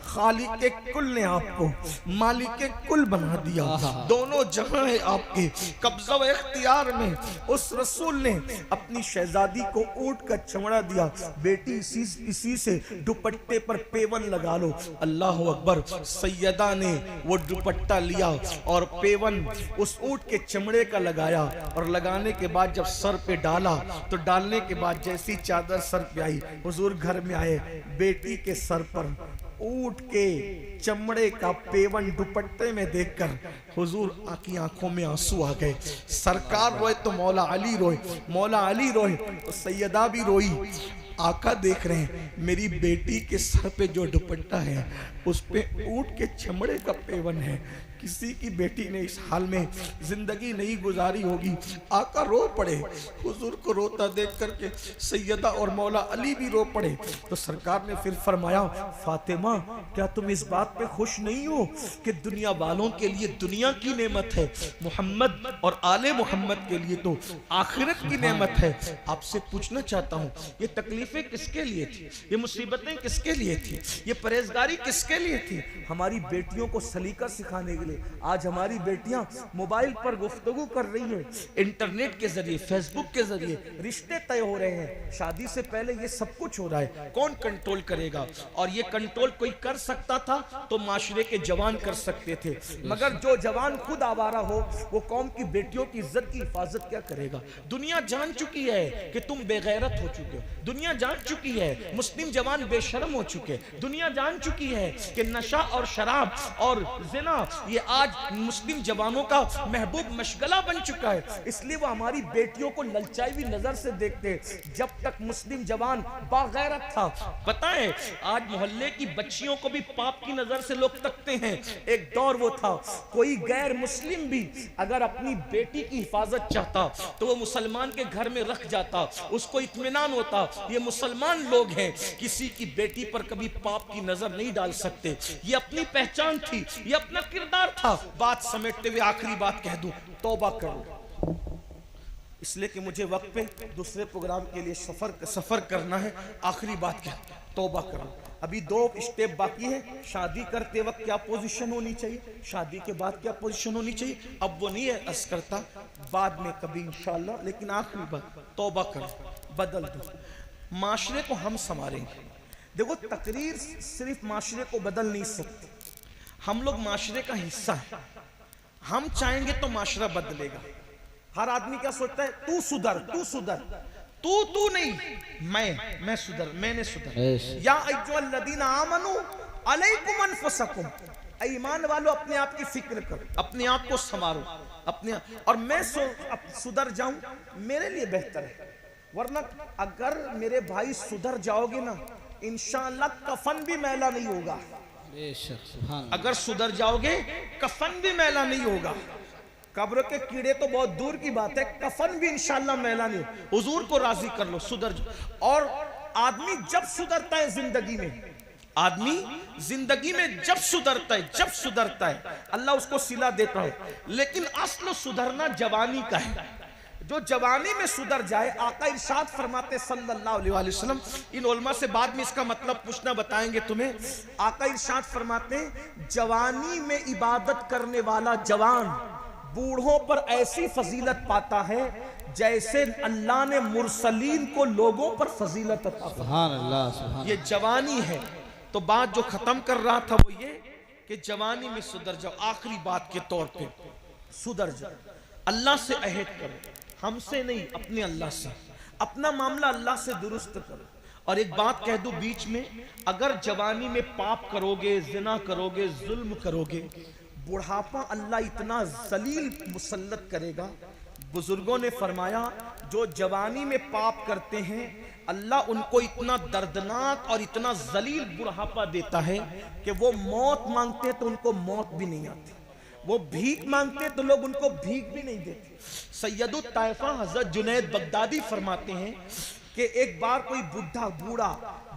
खालिक कुल ने आपको मालिक कुल बना दिया। दोनों जहां है आपके कब्जा व इख्तियार में। उस रसूल ने अपनी शहजादी को ऊंट का चमड़ा दिया, बेटी इसी से दुपट्टे पर पेवन लगा लो। अल्लाह अकबर। सैयदा ने वो दुपट्टा लिया और पेवन उस ऊंट के चमड़े का लगाया, और लगाने के बाद जब सर पे डाला तो डालने के बाद जैसी चादर सर पे आई, हुजूर घर में आए, बेटी के सर पर ऊंट के चमड़े का पेवन दुपट्टे में देखकर हुजूर की आंखों में आंसू आ गए। सरकार रोए तो मौला अली रोए, मौला अली रोए तो सैयदा भी रोई। आका देख रहे हैं मेरी बेटी के सर पे जो दुपट्टा है उस पे ऊंट के चमड़े का पेवन है। किसी की बेटी ने इस हाल में जिंदगी नहीं गुजारी होगी। आका रो पड़े, हुजूर को रोता देख करके सैयदा और मौला अली भी रो पड़े। तो सरकार ने फिर फरमाया, फातिमा क्या तुम इस बात पे खुश नहीं हो कि दुनिया वालों के लिए दुनिया की नेमत है, मोहम्मद और आले मोहम्मद के लिए तो आखिरत की नेमत है। आपसे पूछना चाहता हूँ, ये तकलीफें किसके लिए थी, ये मुसीबतें किसके लिए थी, ये परहेजगारी किसके लिए थी? हमारी बेटियों को सलीका सिखाने के लिए। आज हमारी बेटियां मोबाइल पर गुफ्तगू कर रही हैं, इंटरनेट के जरिए, फेसबुक के जरिए रिश्ते तय हो रहे हैं। शादी से पहले ये सब कुछ हो रहा है, कौन कंट्रोल करेगा? और ये कंट्रोल कोई कर सकता था तो माशरे के जवान कर सकते थे, मगर जो जवान खुद आवारा हो वो कौम की बेटियों की इज्जत की हिफाजत क्या करेगा? दुनिया जान चुकी है कि तुम बेगैरत हो चुके हो, दुनिया जान चुकी है मुस्लिम जवान बेशर्म हो चुके, दुनिया जान चुकी है कि नशा और शराब और जिना ये आज मुस्लिम जवानों का महबूब मशगला बन चुका है। इसलिए वो हमारी बेटियों को ललचाई हुई नजर से देखते। जब तक मुस्लिम जवान बागैरत था, पता है आज मोहल्ले की बच्चियों को भी पाप की नजर से लोग तकते हैं। एक दौर वो था, कोई गैर मुस्लिम भी अगर अपनी बेटी की हिफाजत चाहता तो वो मुसलमान के घर में रख जाता, उसको इत्मीनान होता ये मुसलमान लोग हैं, किसी की बेटी पर कभी पाप की नजर नहीं डाल सकते। ये अपनी पहचान थी, ये अपना किरदार था। बात समेटते हुए आखिरी बात कह दूं, तौबा करो, इसलिए कि मुझे वक्त पे दूसरे प्रोग्राम के लिए सफर करना है। आखिरी बात क्या, तौबा करो। अभी 2 स्टेप बाकी है। शादी करते वक्त क्या पोजीशन होनी चाहिए, शादी के बाद क्या पोजीशन होनी चाहिए, अब वो नहीं है अर्ज करता, बाद में कभी इंशाल्लाह। लेकिन आखिरी बात, तौबा करो, बदल दो, माशरे को हम संवारेंगे। देखो तकरीर सिर्फ माशरे को बदल नहीं सकती, हम लोग माशरे का हिस्सा है। हम चाहेंगे तो माशरा बदलेगा। हर आदमी क्या सोचता है, तू सुधर, तू सुधर, तू नहीं, मैं सुधर, मैंने सुधर। या अय्युहल्लज़ीना आमनू अलैकुम अनफुसकुम, ईमान वालों अपने आप की फिक्र करो, अपने आप को संवारो, अपने और मैं सुधर जाऊं मेरे लिए बेहतर है। वरना अगर मेरे भाई सुधर जाओगे ना, इंशाअल्लाह कफन भी मैला नहीं होगा। अगर सुधर जाओगे कफन भी मैला नहीं होगा। कब्र के कीड़े तो बहुत दूर की बात है, कफन भी इंशाअल्लाह मैला नहीं। हुजूर को राजी कर लो, सुधर जाओ। और आदमी जब सुधरता है जिंदगी में, आदमी जिंदगी में जब सुधरता है अल्लाह उसको सिला देता है। लेकिन असल सुधरना जवानी का है। जो जवानी में सुधर जाए, आका इरशाद फरमाते सल्लल्लाहु अलैहि वसल्लम, इन उलमा से बाद में इसका मतलब पूछना बताएंगे तुम्हें। आका इरशाद फरमाते जवानी में इबादत करने वाला जवान बूढ़ों पर ऐसी फजीलत पाता है जैसे अल्लाह ने मुरसलीन को लोगों पर फजीलत अता फरमाई। सुभान अल्लाह, सुभान अल्लाह। ये जवानी है। तो बात जो खत्म कर रहा था वो ये कि जवानी में सुधर जाओ। आखिरी बात के तौर पे सुधर जाओ, अल्लाह से अहद करो, हमसे नहीं, अपने अल्लाह से, अपना मामला अल्लाह से दुरुस्त करो। और एक बात कह दूं बीच में, अगर जवानी में पाप करोगे, जिना करोगे, जुल्म करोगे, बुढ़ापा अल्लाह इतना जलील मुसल्लत करेगा। बुजुर्गों ने फरमाया जो जवानी में पाप करते हैं अल्लाह उनको इतना दर्दनाक और इतना जलील बुढ़ापा देता है कि वो मौत मांगते तो उनको मौत भी नहीं आती, वो भीख मांगते तो लोग उनको भीख भी नहीं देते। सैयदुत ताइफा हजरत जुनैद बगदादी फरमाते हैं कि एक बार कोई बूढ़ा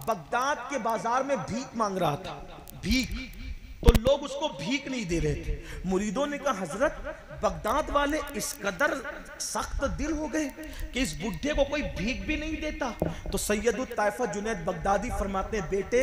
बगदाद के बाजार में भीख मांग रहा था, भीख। तो लोग उसको भीख नहीं दे रहे थे। मुरीदों ने कहा हजरत बगदाद वाले इस कदर सख्त दिल हो गए कि इस बुढ़े को कोई भीख भी नहीं देता। तो सैयदुत ताइफा जुनैद बगदादी फरमाते हैं बेटे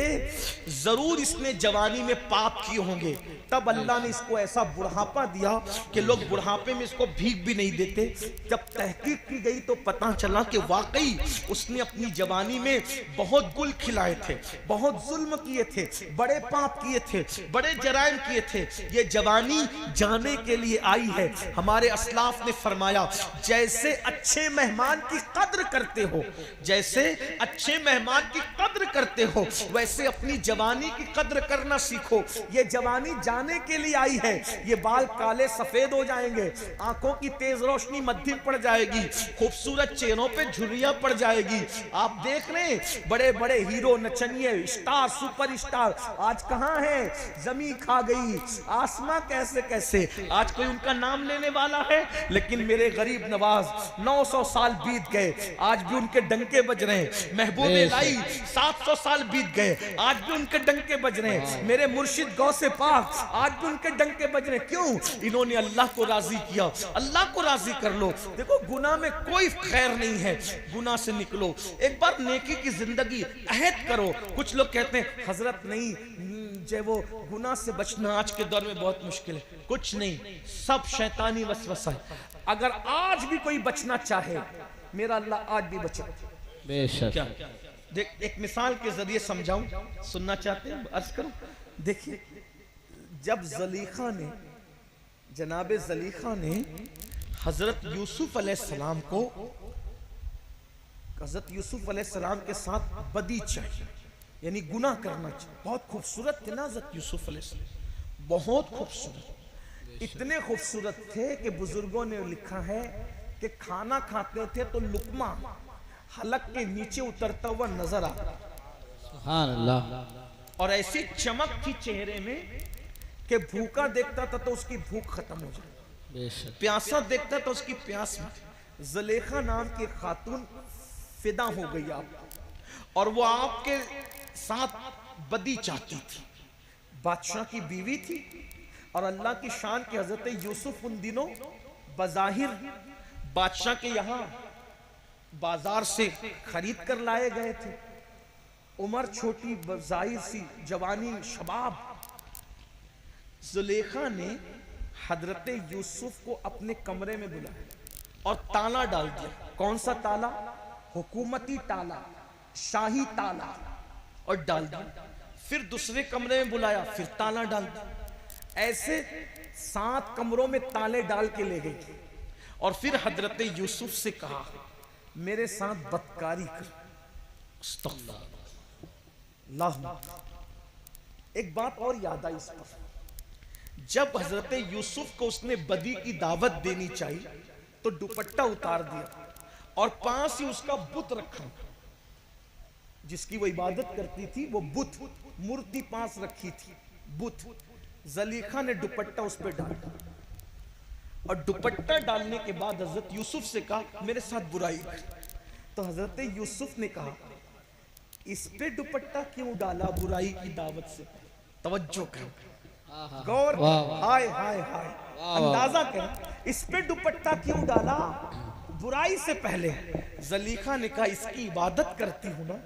जरूर इसने जवानी में पाप किए होंगे, तब अल्लाह ने इसको ऐसा बुढ़ापा दिया कि लोग बुढ़ापे में इसको भीख भी नहीं देते। जब तहकीक की गई तो पता चला कि वाकई उसने अपनी जवानी में बहुत गुल खिलाए थे, बहुत जुल्म किए थे, बड़े पाप किए थे, बड़े जराइम किए थे। ये जवानी जाने के लिए आई है। हमारे अस्लाफ ने फरमाया जैसे अच्छे मेहमान की कद्र करते हो, जैसे अच्छे मेहमान की कद्र करते हो, वैसे अपनी जवानी की कद्र करना सीखो। ये जवानी जाने के लिए आई है। ये बाल काले सफेद हो जाएंगे, आंखों की तेज रोशनी मध्यम पड़ जाएगी, खूबसूरत चेहरों पे झुर्रियां पड़ जाएगी। आप देख रहे हैं बड़े बड़े हीरो नचनिए स्टार सुपर स्टार आज कहां है? जमीन खा गई, आसमां कैसे कैसे, आज कोई उनका नाम लेने वाला है? लेकिन मेरे गरीब नवाज 900 साल बीत गए, आज भी उनके डंके बज रहे हैं। महबूबे लाई 700 साल बीत गए, आज भी उनके डंके बज रहे हैं। मेरे मुर्शिद गौसे पाक आज भी उनके डंके बज रहे हैं। क्यों? इन्होंने अल्लाह को राजी किया। अल्लाह को राजी कर लो। देखो गुनाह में कोई खैर नहीं है, गुनाह से निकलो। एक बार नेकी की जिंदगी अहद करो। कुछ लोग कहते हैं हजरत नहीं जो वो गुनाह से बचना आज के दौर में बहुत मुश्किल है। कुछ नहीं, सब शैतानी वसवसा है। अगर आज भी कोई बचना चाहे मेरा अल्लाह आज भी बचे। बेशक। क्या देख एक मिसाल के जरिए समझाऊं, सुनना चाहते हैं? अर्ज करूं। देखिए जब जलीखा ने जनाबे जलीखा ने हजरत यूसुफ अलैहिस्सलाम को हजरत यूसुफ अलैहिस्सलाम के साथ बदी चाहिए यानी गुनाह करना चाहिए। बहुत खूबसूरत थे ना हजरत यूसुफ अलैहिस्सलाम, बहुत खूबसूरत। इतने खूबसूरत थे कि बुजुर्गों ने लिखा है कि खाना खाते थे तो लुकमा हलक के नीचे उतरता हुआ नजर आता, सुभान अल्लाह। और ऐसी चमक थी चेहरे में कि भूखा देखता था तो उसकी भूख खत्म हो जाए, बेशक। प्यासा देखता तो उसकी प्यास मिटे। जलेखा नाम की खातून फिदा हो गई आपको, और वो आपके साथ बदी चाहती थी। बादशाह की बीवी थी और अल्लाह की शान के हजरत यूसुफ उन दिनों बज़ाहिर बादशाह के यहाँ बाजार से खरीद कर लाए गए थे। उम्र छोटी, जाहिर सी जवानी, शबाब। जुलेखा ने हजरत यूसुफ को अपने कमरे में बुलाया और ताला डाल दिया। कौन सा ताला? हुकूमती ताला, शाही ताला, और डाल दिया। फिर दूसरे कमरे में बुलाया, फिर ताला डाल दिया। ऐसे 7 कमरों में ताले डाल के ले गई और फिर हजरत यूसुफ से कहा मेरे साथ बदकारी कर। एक बात और याद आई इस पर, जब हजरत यूसुफ को उसने बदी की दावत देनी चाहिए तो दुपट्टा उतार दिया और पास ही उसका बुत रखा, जिसकी वो इबादत करती थी, वो बुत मूर्ति पास रखी थी, बुत। जलीखा ने दुपट्टा उस पर डाला और दुपट्टा डालने के बाद हजरत यूसुफ से कहा मेरे साथ बुराई कर। तो हजरत यूसुफ ने कहा इस पे दुपट्टा क्यों डाला बुराई की दावत से? तवज्जो कर, गौर, हाय हाय हाय, अंदाजा कर, इस पे दुपट्टा क्यों डाला बुराई से पहले? जलीखा ने कहा इसकी इबादत करती हूं ना,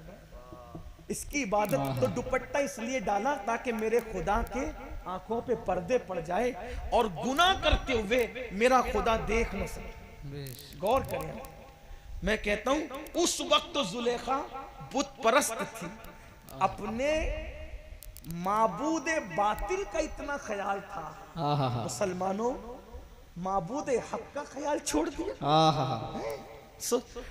इसकी इबादत, तो दुपट्टा इसलिए डाला ताकि मेरे खुदा के आंखों पे पर्दे पड़ जाए और गुनाह करते हुए मेरा खुदा देख न सके। गौर करें, मैं कहता हूं उस वक्त तो जुलेखा बुत परस्त थी, अपने माबूद बातिल का इतना ख्याल था। मुसलमानों, माबूद हक का ख्याल छोड़ दिया।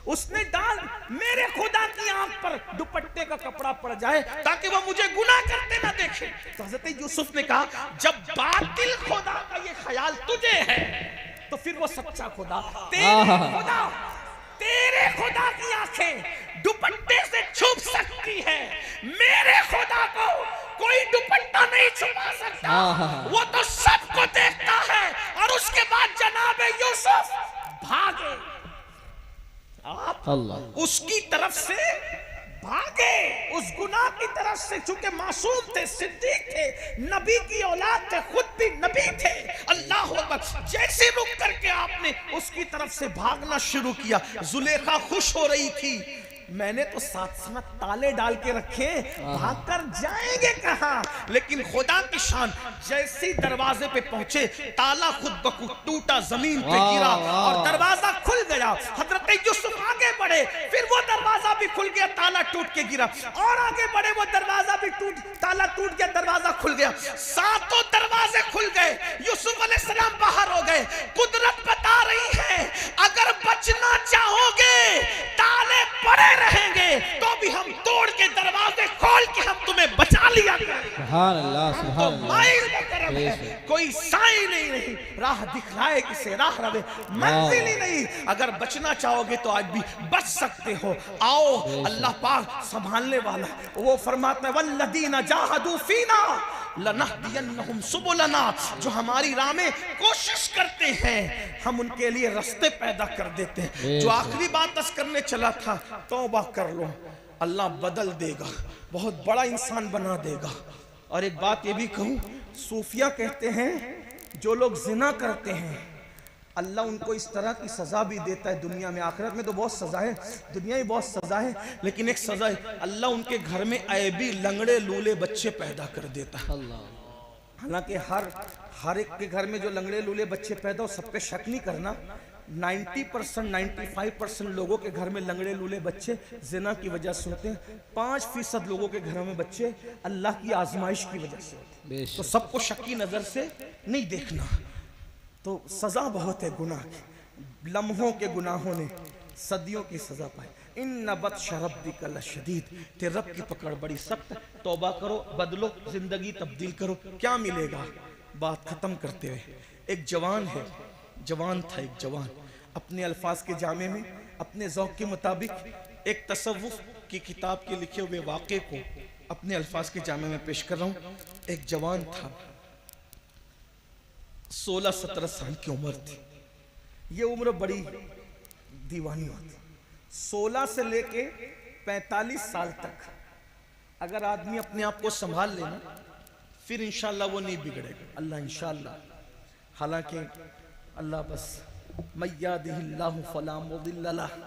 उसने डाल मेरे खुदा की आंख पर दुपट्टे का कपड़ा पड़ जाए ताकि वो मुझे गुनाह करते ना देखे। तो हजरत यूसुफ ने कहा जब बातिल खुदा का ये ख्याल तुझे है तो फिर वो सच्चा खुदा, तेरे खुदा की आंखें दुपट्टे से छुप सकती है, मेरे खुदा को कोई दुपट्टा नहीं छुपा सकता। वो तो सबको देखता है। और उसके बाद जनाब यूसुफ भागे, आप उसकी तरफ से भागे उस गुनाह की तरफ से, चूंकि मासूम थे, सिद्दीक थे, नबी की औलाद थे, खुद भी नबी थे। अल्लाह अकबर। जैसे रुक करके आपने उसकी तरफ से भागना शुरू किया, जुलेखा खुश हो रही थी, मैंने तो साथ साथ ताले डाल के रखे, भागकर जाएंगे कहां। लेकिन खुदा की शान, जैसे दरवाजे पे पहुंचे, ताला खुद बखुद टूटा, जमीन पे गिरा और दरवाजा खुल गया। हजरत यूसुफ आगे बढ़े, फिर वो दरवाजा भी खुल गया, ताला टूट के गिरा, और आगे बढ़े, वो दरवाजा भी ताला टूट गया, दरवाजा खुल गया, सातों दरवाजे खुल गए। यूसुफ अलैहिस्सलाम बाहर हो गए। कुदरत बता रही है, अगर बचना चाहोगे, ताले पड़े रहेंगे तो भी हम तोड़ के दरवाजे खोल के हम तुम्हें बचा लिया। सुभान अल्लाह, सुभान अल्लाह। कोई साई नहीं, राह दिखलाए किसे, राह रवे मंजिल ही नहीं। अगर बचना चाहोगे तो आज भी बच सकते हो। आओ, अल्लाह पाक संभालने वाला, वो फरमाता है वल्लदीना जाहदू फीना लनहदियन्नहुम सुबुलना, जो हमारी राह में कोशिश करते हैं हम उनके लिए रास्ते पैदा कर देते हैं। जो आखिरी बात अर्ज करने चला था, तौबा कर लो, अल्लाह बदल देगा, बहुत बड़ा इंसान बना देगा। और एक बात ये भी कहूँ, सूफिया कहते हैं जो लोग जिना करते हैं अल्लाह उनको इस तरह की सजा भी देता है दुनिया में। आखिरत में तो बहुत सजा है, दुनिया में बहुत सजा है, लेकिन एक सजा है, अल्लाह उनके घर में ऐबी लंगड़े लूले बच्चे पैदा कर देता है। हालांकि हर एक के घर में जो लंगड़े लूले बच्चे पैदा हो, सब पे शक नहीं करना, 90% 95% लोगों के घर में लंगड़े लूले बच्चे जिना की वजह से होते हैं। 5% लोगों के घरों में बच्चे अल्लाह की आजमाइश की वजह से होते हैं। तो सबको शक की नजर से नहीं देखना। तो सजा बहुत है गुनाह की, लम्हों के गुनाहों ने सदियों की सजा पाई। इन नबत शरब्बिका लशदीद, तेरे रब की पकड़ बड़ी सख्त। तौबा करो, बदलो, जिंदगी तब्दील करो। क्या मिलेगा? बात खत्म करते हुए, एक जवान है, जवान था एक जवान, अपने अल्फाज के जामे में अपने ज़ौक़ के मुताबिक एक तसव्वुफ़ की किताब के लिखे हुए वाक़े को अपने अल्फाज के जामे में पेश कर रहा हूँ। एक जवान था, 16-17 साल की उम्र थी। ये उम्र बड़ी दीवानी होती, 16 से लेके 45 साल तक अगर आदमी अपने आप को संभाल लेना, फिर इंशाअल्लाह वो नहीं बिगड़ेगा। अल्लाह इंशाअल्लाह, हालांकि अल्लाह बस मय्यादिहिल्लाहु फला मुदिल्ल लहु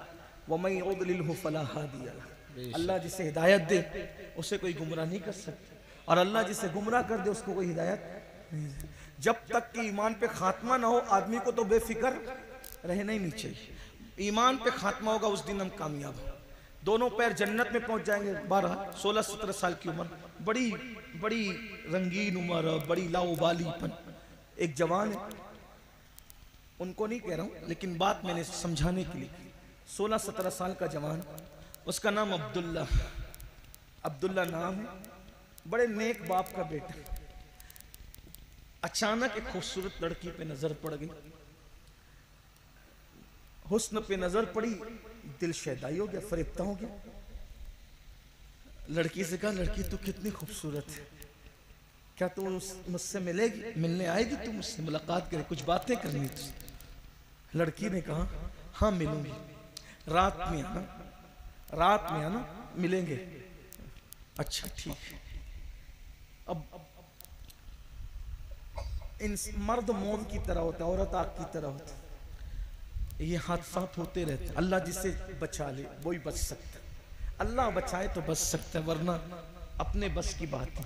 व मय युद्लिलहु फला हादिय लहु। अल्लाह जिसे हिदायत दे उसे कोई गुमराह नहीं कर सकता, और अल्लाह जिसे गुमराह कर दे उसको कोई हिदायत नहीं दे। जब तक कि ईमान पे खात्मा ना हो, आदमी को तो बेफिक्र रहना ही नहीं चाहिए। ईमान पे खात्मा होगा, उस दिन हम कामयाब हो, दोनों पैर जन्नत में पहुंच जाएंगे। 16-17 साल की उम्र, बड़ी बड़ी रंगीन उम्र, बड़ी लाउबालीपन। एक जवान है, उनको नहीं कह रहा हूँ, लेकिन बात मैंने समझाने के लिए, 16-17 साल का जवान, उसका नाम अब्दुल्ला नाम है, बड़े नेक बाप का बेटा। अचानक एक खूबसूरत लड़की पे नजर पड़ गई, हुस्न पे नजर पड़ी, दिल शैदाई हो गया, फरेब्ता हो गया। लड़की से कहा, लड़की तू कितनी खूबसूरत है, क्या तू मुझसे मिलने आएगी, तू मुझसे मुलाकात करे, कुछ बातें करनी तुझसे। लड़की ने कहा, हाँ मिलूंगी, रात में आना, मिलेंगे। अच्छा ठीक है। अब इन मर्द मोम की तरह होता है, औरत आग की तरह होता है। ये हादसात होते रहते हैं। अल्लाह जिसे बचा ले वही बच सकता है, अल्लाह बचाए तो बच सकता है, वरना अपने बस की बात है।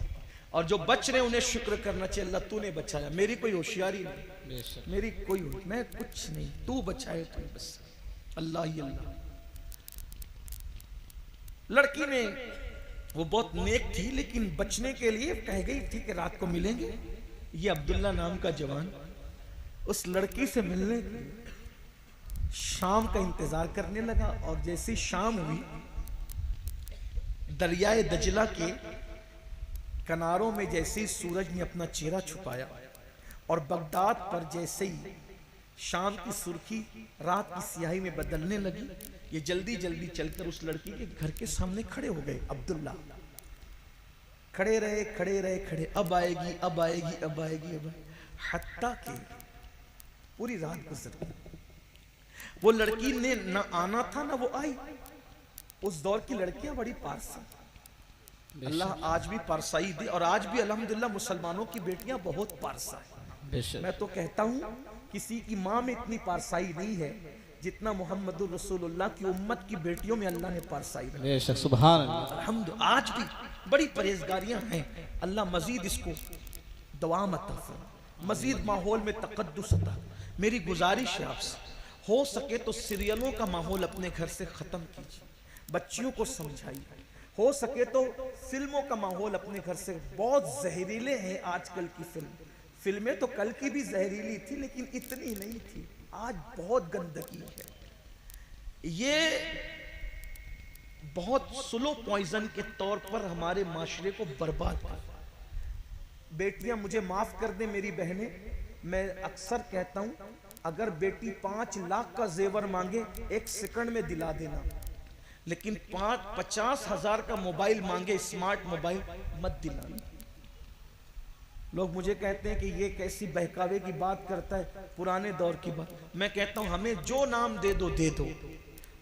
और जो बच रहे उन्हें शुक्र करना चाहिए, अल्लाह तूने बचाया, मेरी कोई होशियारी नहीं, मेरी कोई मैं कुछ नहीं, तू बचाए तो बस, अल्लाह ही अल्लाह। लड़की ने, वो बहुत नेक थी, लेकिन बचने के लिए कह गई ठीक है रात को मिलेंगे। ये अब्दुल्ला नाम का जवान उस लड़की से मिलने शाम का इंतजार करने लगा, और जैसी शाम हुई, दरियाए दजला के किनारों में जैसे ही सूरज ने अपना चेहरा छुपाया, और बगदाद पर जैसे ही शाम की सुर्खी रात की स्याही में बदलने लगी, ये जल्दी जल्दी चलकर उस लड़की के घर के सामने खड़े हो गए। अब्दुल्ला खड़े रहे, अब आएगी, हत्ता के पूरी रात गुजर गई। वो लड़की ने ना आना था ना वो आई, उस दौर की लड़कियां बड़ी पारसा, अल्लाह आज भी पारसाई दी, और आज भी अल्हम्दुलिल्लाह मुसलमानों की बेटियां बहुत पारसा है। बेशक मैं तो कहता हूँ किसी की माँ में इतनी पारसाई नहीं है जितना मोहम्मद रसूलुल्लाह की उम्मत की बेटियों में अल्लाह ने पारसाई रखी। बेशक सुभान अल्लाह। अल्हम्दुलिल्लाह आज भी बड़ी परहेजगारियां हैं। अल्लाह मजीद इसको दवाम अता फरमाए, मजीद माहौल में तकद्दुस अता। मेरी गुजारिश है आपसे, हो सके तो सीरियलों का माहौल अपने घर से ख़त्म कीजिए, बच्चियों को समझाइए। हो सके तो फिल्मों का माहौल अपने घर से, बहुत जहरीले हैं आजकल की फिल्में तो कल की भी जहरीली थी लेकिन इतनी नहीं थी, आज बहुत गंदगी है। ये बहुत स्लो पॉइजन के तौर पर हमारे माशरे को बर्बाद कर। बेटियां मुझे माफ कर दें मेरी बहनें, मैं अक्सर कहता हूं अगर बेटी 5 लाख का जेवर मांगे 1 सेकंड में दिला देना, लेकिन 50,000 का मोबाइल मांगे, स्मार्ट मोबाइल, मत दिलाना। लोग मुझे कहते हैं कि ये कैसी बहकावे की बात करता है, पुराने दौर की बात। मैं कहता हूं हमें जो नाम दे दो दे दो।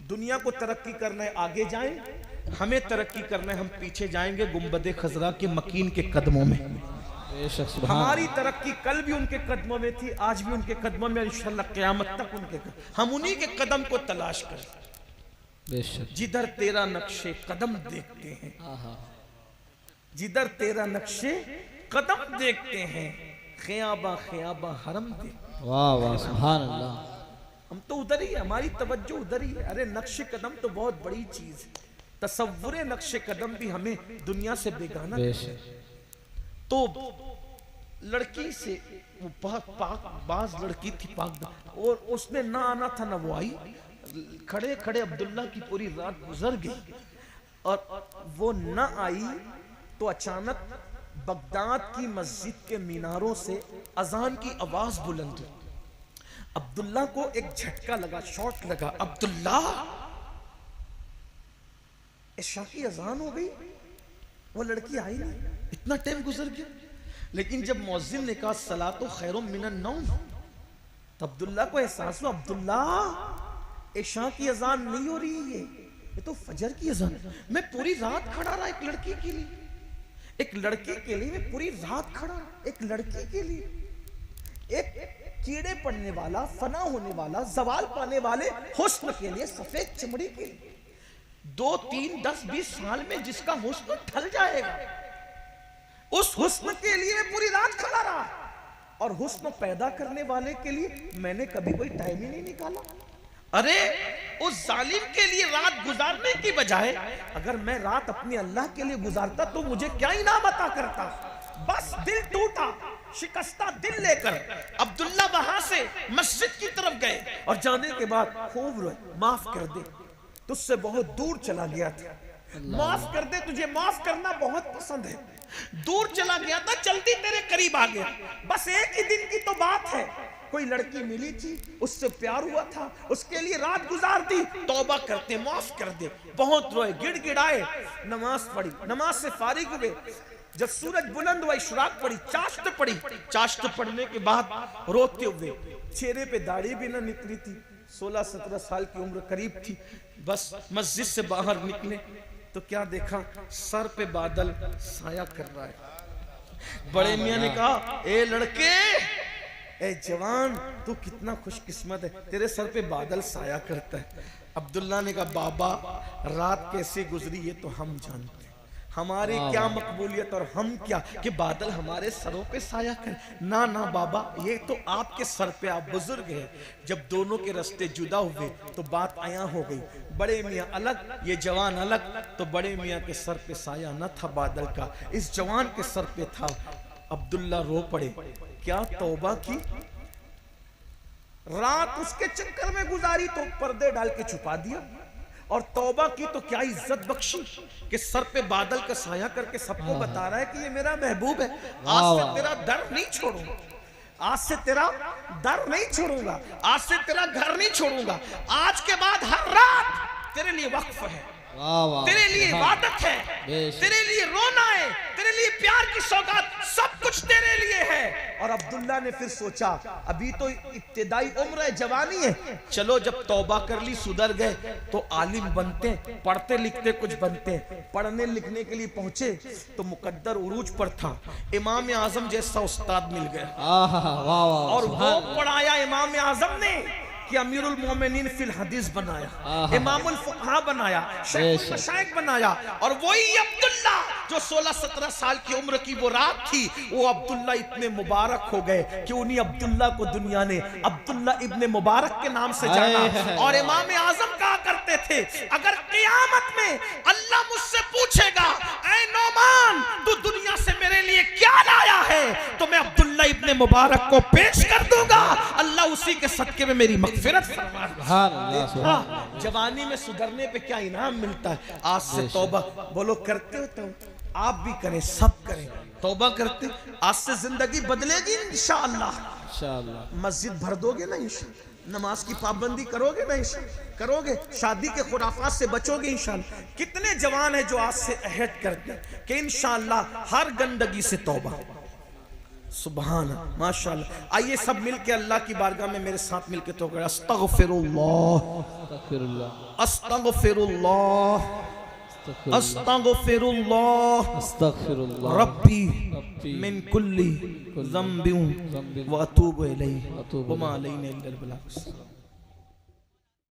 दुनिया को तरक्की करना है आगे जाएं, हमें तरक्की करना है हम पीछे जाएंगे गुंबदे खजरा के मकीन के कदमों में। हमारी तरक्की कल भी उनके कदमों में थी, आज भी उनके कदमों में, इंशाअल्लाह क़यामत तक उनके हम उन्हीं के कदम को तलाश करें। जिधर तेरा नक्शे कदम देखते हैं, जिधर तेरा नक्शे कदम देखते हैं, ख़याबा ख़याबा हरम देखते। वाह वाह सुभान अल्लाह। हम तो उधर ही है, हमारी तवज्जो उधर ही है। अरे नक्शे कदम तो बहुत बड़ी चीज है, तसव्वुरे नक्शे कदम भी हमें दुनिया से बेगाना। तो लड़की से वो पाक लड़की थी पाक, और उसने ना आना था ना वो आई। खड़े खड़े अब्दुल्ला की पूरी रात गुजर गई और वो ना आई तो अचानक बगदाद की मस्जिद के मीनारों से अजान की आवाज बुलंद हुई। अब्दुल्ला को एक झटका लगा, शॉट लगा, अब्दुल्ला इशा की अजान हो गई, वो लड़की आई नहीं, इतना टाइम गुजर गया। लेकिन जब मुअज्जिन ने कहा सलातो खैरुम मिनन नौम, तो अब्दुल्ला को एहसास हुआ अब्दुल्ला इशा की अजान नहीं हो रही है, ये तो फजर की अजान है। मैं पूरी रात खड़ा रहा एक लड़की के लिए, एक लड़की के लिए मैं पूरी रात खड़ा, एक लड़की के लिए, एक कीड़े पड़ने वाला, फना होने वाला, जवाल पाने वाले हुस्न के लिए, सफेद चमड़ी के लिए, 2, 3, 10, 20 साल में जिसका हुस्न ढल जाएगा, उस हुस्न के लिए मैं पूरी रात खड़ा रहा। और हुस्न पैदा करने वाले के लिए मैंने कभी कोई टाइम ही नहीं निकाला। अरे उस जालिम के लिए रात गुजारने की बजाय अगर मैं रात अपने अल्लाह के लिए गुजारता तो मुझे क्या इनाम अता करता। बस दिल टूटा, शिकस्ता दिल लेकर अब्दुल्ला वहां से मस्जिद की तरफ गए और जाने के बाद खूब रोए, माफ कर दे, तुझसे बहुत दूर चला गया था, माफ कर दे, तुझे माफ करना बहुत पसंद है, दूर चला गया था, जल्दी तेरे करीब आ गया। बस एक ही दिन की तो बात है, कोई लड़की मिली थी, उससे प्यार हुआ था, उसके लिए रात गुजार दी, तौबा करते, माफ कर दे। बहुत रोए, गिड़गिड़ाए, नमाज पढ़ी, नमाज से फारिग हुए, जब सूरज बुलंद हुआ इशराक पड़ी, चाश्त पड़ी, चाश्त पढ़ने के बाद रोते हुए, चेहरे पे दाढ़ी भी ना निकली थी, 16-17 साल की उम्र करीब थी। बस मस्जिद से बाहर निकले तो क्या देखा, सर पे बादल साया कर रहा है। बड़े मियां ने कहा, ए लड़के, ए जवान, तू कितना खुशकिस्मत है, तेरे सर पे बादल साया करता है। अब्दुल्ला ने कहा, बाबा रात कैसे गुजरी ये तो हम जानते हैं, हमारी क्या मकबूलियत और हम क्या कि बादल हमारे सरों पे साया कर। ना ना बाबा, ये तो आपके सर पे, आप बुजुर्ग हैं, जब दोनों के रास्ते जुदा हुए तो बात आया हो गई, बड़े मियाँ अलग, ये जवान अलग, तो बड़े मियाँ के सर पे साया न था बादल का, इस जवान के सर पे था। अब्दुल्ला रो पड़े, क्या तौबा की, रात उसके चक्कर में गुजारी तो पर्दे डाल के छुपा दिया, और तौबा की तो क्या इज्जत बख्शी कि सर पे बादल का साया करके सबको बता रहा है कि ये मेरा महबूब है, आज से तेरा दर नहीं छोड़ूंगा, आज से तेरा दर नहीं छोड़ूंगा, आज से तेरा घर नहीं छोड़ूंगा, आज के बाद हर रात तेरे लिए वक्फ है, वाह वाह तेरे लिए सुभान इबादत है, बेशक। तेरे लिए रोना है, तेरे लिए प्यार की सौगात, सब कुछ तेरे लिए है। और अब्दुल्ला ने फिर सोचा अभी तो इब्तिदाई उम्र है, जवानी है, चलो जब तौबा कर ली, सुधर गए तो आलिम बनते हैं, पढ़ते लिखते कुछ बनते हैं। पढ़ने लिखने के लिए पहुंचे तो मुकद्दर उरूज पर था, इमाम आजम जैसा उस्ताद मिल गया आहा वाह वाह और सुभान वो पढ़ाया इमाम आजम ने कि अमीरुल मोमिनीन फिल हदीस बनाया, आहा। इमामुल फुक़हा बनाया, शेखुल मशाइख बनाया। और वही अब्दुल्ला जो 16-17 साल की उम्र की वो रात थी, वो अब्दुल्ला इतने मुबारक हो गए कि उन्हीं अब्दुल्ला को दुनिया ने अब्दुल्ला इब्ने मुबारक के नाम से जाना। और इमाम आजम कहा करते थे अगर क़यामत में अल्लाह मुझसे पूछेगा ऐ नौमान तू दुनिया से मेरे लिए क्या लाया है, तो मैं अब्दुल्ला इब्ने मुबारक को पेश कर दूंगा, अल्लाह उसी के सदके में मेरी मग़फ़िरत फरमा। सुभान अल्लाह सुभान हाँ, जवानी में सुधरने पे क्या इनाम मिलता है। आज से तौबा बोलो, करते हो तो आप भी करें, सब करें, तौबा करते, आज से जिंदगी बदलेगी इंशाअल्लाह। इंशाअल्लाह मस्जिद भर दोगे ना इंशाअल्लाह, नमाज की पाबंदी करोगे ना इंशाअल्लाह, करोगे, शादी के खुराफात से बचोगे इंशाअल्लाह। कितने जवान है जो आज से अहद करते हैं कि इंशाअल्लाह हर गंदगी से तौबा। सुभान माशाअल्लाह। आइए सब मिलके अल्लाह की बारगाह में मेरे साथ मिलके तो करें अस्तगफिरुल्लाह अस्तगफिरुल्लाह अस्तगफिरुल्लाह अस्तगफिरुल्लाह अस्तगफिरुल्लाह रब्बी रब्बी मिन कुल्ली ज़म्बिन व अतूबु इलैहि अतूबु व मा अलैना इल्लल बलाग।